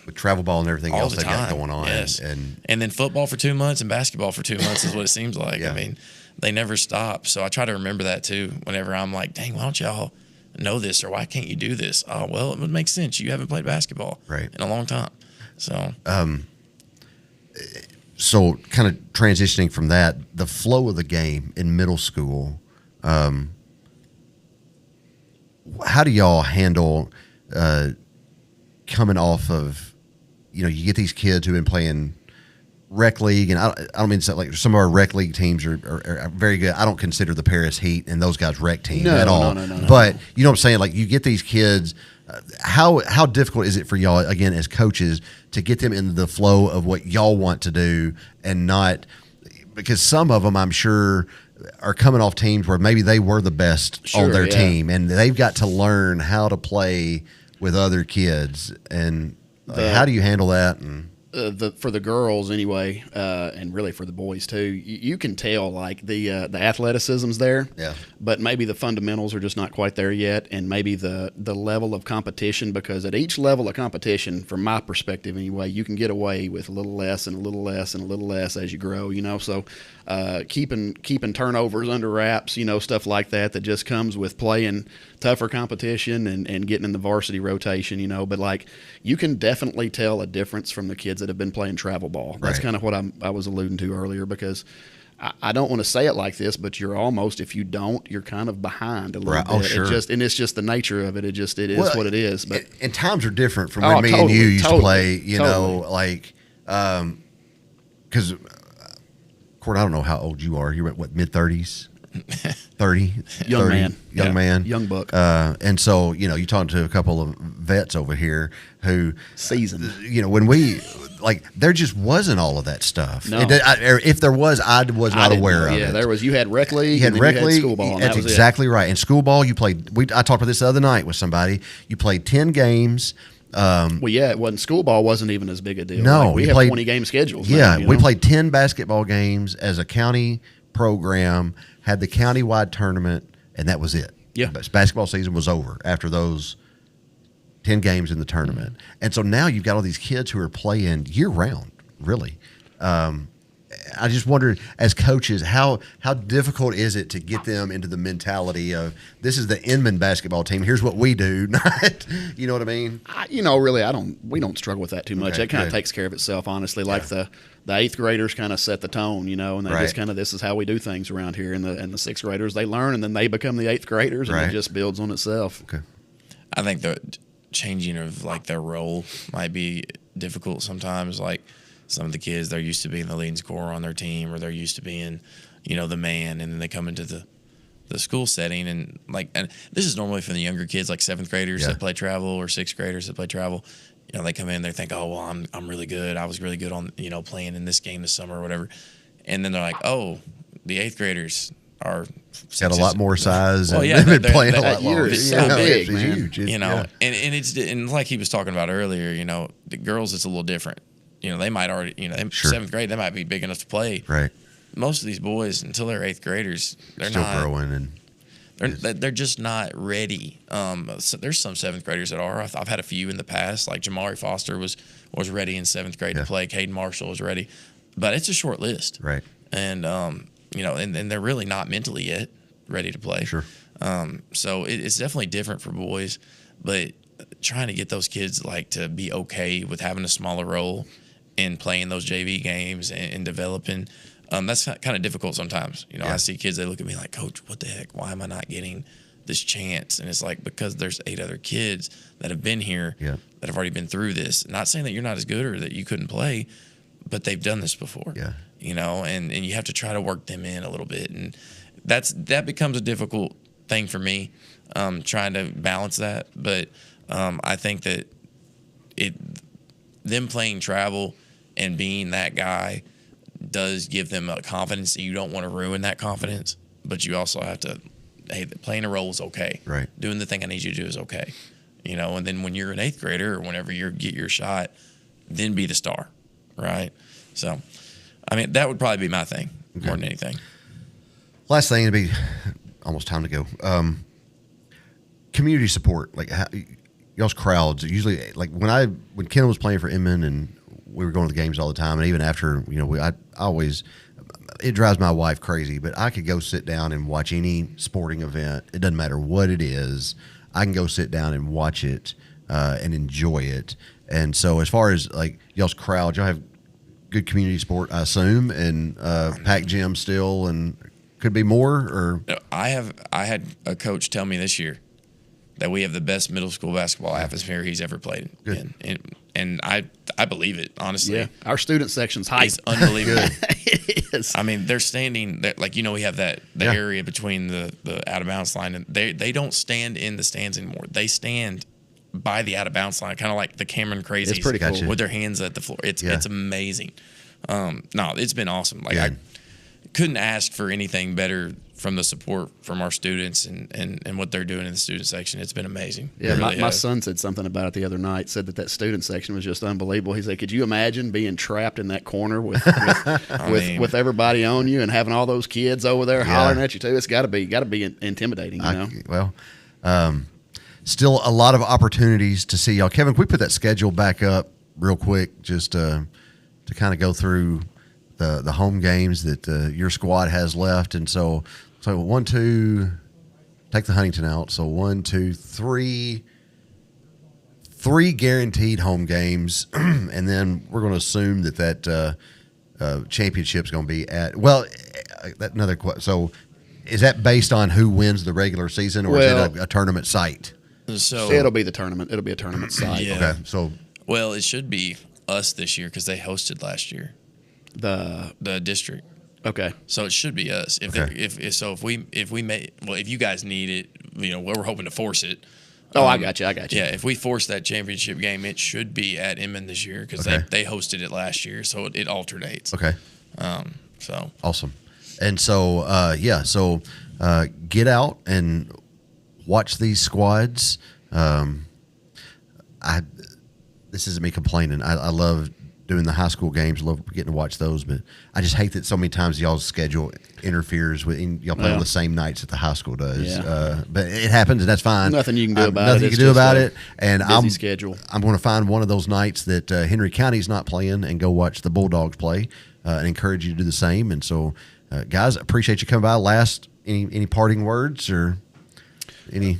With travel ball and everything else they got going on. Yes. And then football for 2 months and basketball for 2 months is what it seems like. Yeah. I mean, they never stop. So I try to remember that too whenever I'm like, dang, why don't y'all know this, or why can't you do this? Oh, well, it would make sense. You haven't played basketball in a long time. So kind of transitioning from that, the flow of the game in middle school, how do y'all handle coming off of, you get these kids who've been playing rec league, and I don't mean to say, like, some of our rec league teams are very good. I don't consider the Paris Heat and those guys rec team at all. No. But you know what I'm saying? Like, you get these kids. How difficult is it for y'all, again, as coaches, to get them into the flow of what y'all want to do, and not, because some of them, I'm sure, are coming off teams where maybe they were the best on their team, and they've got to learn how to play with other kids. And how do you handle that? And for the girls anyway, and really for the boys too, you can tell like the athleticism's there, but maybe the fundamentals are just not quite there yet, and maybe the level of competition, because at each level of competition, from my perspective anyway, you can get away with a little less and a little less and a little less as you grow, so keeping turnovers under wraps, stuff like that just comes with playing tougher competition and getting in the varsity rotation, but like you can definitely tell a difference from the kids that have been playing travel ball. That's kind of what I was alluding to earlier, because I don't want to say it like this, but you're almost, if you don't, you're kind of behind a little bit. Oh, sure. It's just the nature of it. It is what it is. But and times are different from when me and you used to play, like, because Cord, I don't know how old you are. You're at what, mid-30s? 30? Young man. Young buck. And so, you're talking to a couple of vets over here who seasoned. When we, like, there just wasn't all of that stuff. No. If there was, I was not aware of it. Yeah, there was. You had rec league, you had school ball. That's exactly right. And school ball, you played. I talked about this the other night with somebody. You played 10 games. It wasn't. School ball wasn't even as big a deal. No, we played 20 game schedules. Yeah, we played 10 basketball games as a county program. Had the county-wide tournament, and that was it. Yeah. Basketball season was over after those 10 games in the tournament. Mm-hmm. And so now you've got all these kids who are playing year-round, really. I just wondered, as coaches, how difficult is it to get them into the mentality of, this is the Inman basketball team, here's what we do, not, you know what I mean? Really, we don't struggle with that too much. Okay, that kind of takes care of itself, honestly. Like the 8th graders kind of set the tone, and they just kind of, this is how we do things around here. And the 6th graders, they learn, and then they become the 8th graders, and it just builds on itself. Okay. I think the changing of like their role might be difficult sometimes. Like, some of the kids, they're used to being the leading scorer on their team, or they're used to being, the man, and then they come into the school setting, and this is normally for the younger kids, like 7th graders that play travel, or 6th graders that play travel. They come in, they think, oh, well, I'm really good. I was really good on, playing in this game this summer or whatever. And then they're like, oh, the 8th graders are got a lot more size. Well, and they've been playing a lot longer. longer. It's so big, it's man. huge. And like he was talking about earlier, the girls, it's a little different. They might already, 7th grade, they might be big enough to play. Right. Most of these boys, until they're 8th graders, they're still not growing, and they're just not ready. So there's some 7th graders that are. I've had a few in the past. Like Jamari Foster was ready in 7th grade to play. Caden Marshall was ready, but it's a short list. Right. And and they're really not mentally yet ready to play. Sure. So it's definitely different for boys, but trying to get those kids to be okay with having a smaller role and playing those JV games and developing, that's kind of difficult sometimes. I see kids, they look at me like, Coach, what the heck? Why am I not getting this chance. And it's like, because there's 8 other kids that have been here that have already been through this. Not saying that you're not as good or that you couldn't play, but they've done this before. Yeah. You know, and you have to try to work them in a little bit. And that becomes a difficult thing for me, trying to balance that. But I think that them playing travel and being that guy does give them a confidence. You don't want to ruin that confidence, but you also have to, hey, playing a role is okay. Right. Doing the thing I need you to do is okay. You know, and then when you're an 8th grader or whenever you get your shot, then be the star, right? So, I mean, that would probably be my thing more than anything. Last thing, it'd be almost time to go. Community support, like y'all's crowds. Usually, like when Ken was playing for Inamn and we were going to the games all the time, and even after, you know, I always, it drives my wife crazy, but I could go sit down and watch any sporting event. It doesn't matter what it is. I can go sit down and watch it and enjoy it. And so as far as like y'all's crowd, y'all have good community support, I assume, and packed gym still, and could be more, or? I had a coach tell me this year that we have the best middle school basketball atmosphere he's ever played in. And I believe it, honestly. Yeah, our student section's hype. It's unbelievable. It is. I mean, they're standing, like, you know, we have the area between the out-of-bounds line, and they don't stand in the stands anymore. They stand by the out-of-bounds line, kind of like the Cameron Crazies. It's pretty cool. With their hands at the floor. It's amazing. No, it's been awesome. Like, I couldn't ask for anything better from the support from our students and what they're doing in the student section. It's been amazing. Yeah, really my son said something about it the other night, said that student section was just unbelievable. He said, could you imagine being trapped in that corner with everybody on you and having all those kids over there hollering at you too? It's got to be intimidating, you know? Well, still a lot of opportunities to see y'all. Kevin, can we put that schedule back up real quick just to kind of go through the home games that your squad has left? And so 1, 2, take the Huntington out. So 1, 2, 3 guaranteed home games, and then we're going to assume that championship's going to be at another question. So is that based on who wins the regular season, or is it a tournament site? So it'll be the tournament. It'll be a tournament site. Yeah. Okay. So it should be us this year because they hosted last year. The district. Okay. So it should be us. If you guys need it, you know, we're hoping to force it. I got you. Yeah, if we force that championship game, it should be at Inamn this year because they hosted it last year, so it alternates. Okay. So awesome. And so get out and watch these squads. This isn't me complaining. I love doing the high school games, love getting to watch those, but I just hate that so many times y'all's schedule interferes with y'all play on the same nights that the high school does. Yeah. But it happens, and that's fine. Nothing you can do about it. Nothing you can do about it. And busy schedule. I'm going to find one of those nights that Henry County's not playing and go watch the Bulldogs play, and encourage you to do the same. And so, guys, appreciate you coming by. Last, any parting words or any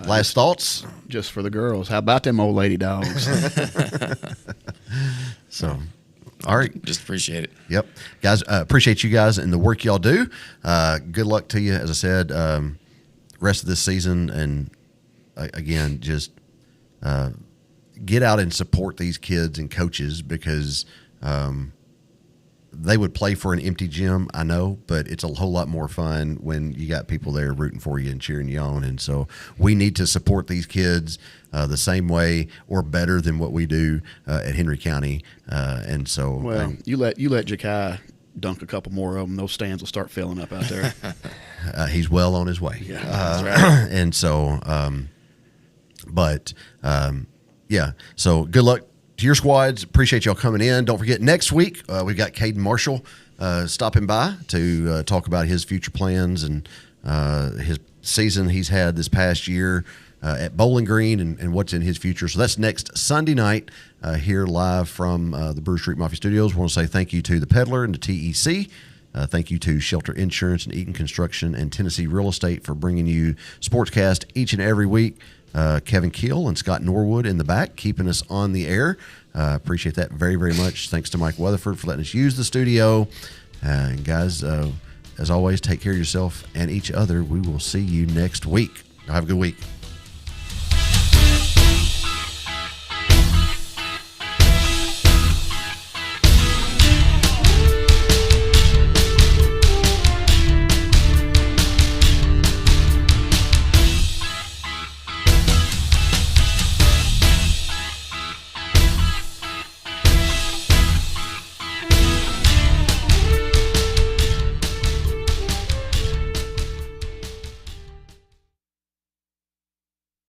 last thoughts? Just for the girls. How about them old lady dogs? So, all right. Just appreciate it. Yep. Guys, appreciate you guys and the work y'all do. Good luck to you, as I said, rest of this season. And, again, just get out and support these kids and coaches because they would play for an empty gym, I know, but it's a whole lot more fun when you got people there rooting for you and cheering you on. And so we need to support these kids the same way or better than what we do at Henry County. And so, you let Jakai dunk a couple more of them, those stands will start filling up out there. He's well on his way. Yeah, that's right. And so, so good luck to your squads. Appreciate y'all coming in. Don't forget, next week we've got Caden Marshall stopping by to talk about his future plans and his season he's had this past year at Bowling Green and what's in his future. So that's next Sunday night here live from the Brewer Street Mafia Studios. We want to say thank you to the Peddler and the TEC. Thank you to Shelter Insurance and Eaton Construction and Tennessee Real Estate for bringing you SportsCast each and every week. Kevin Keel and Scott Norwood in the back, keeping us on the air. Appreciate that very, very much. Thanks to Mike Weatherford for letting us use the studio. And guys, as always, take care of yourself and each other. We will see you next week. Y'all have a good week.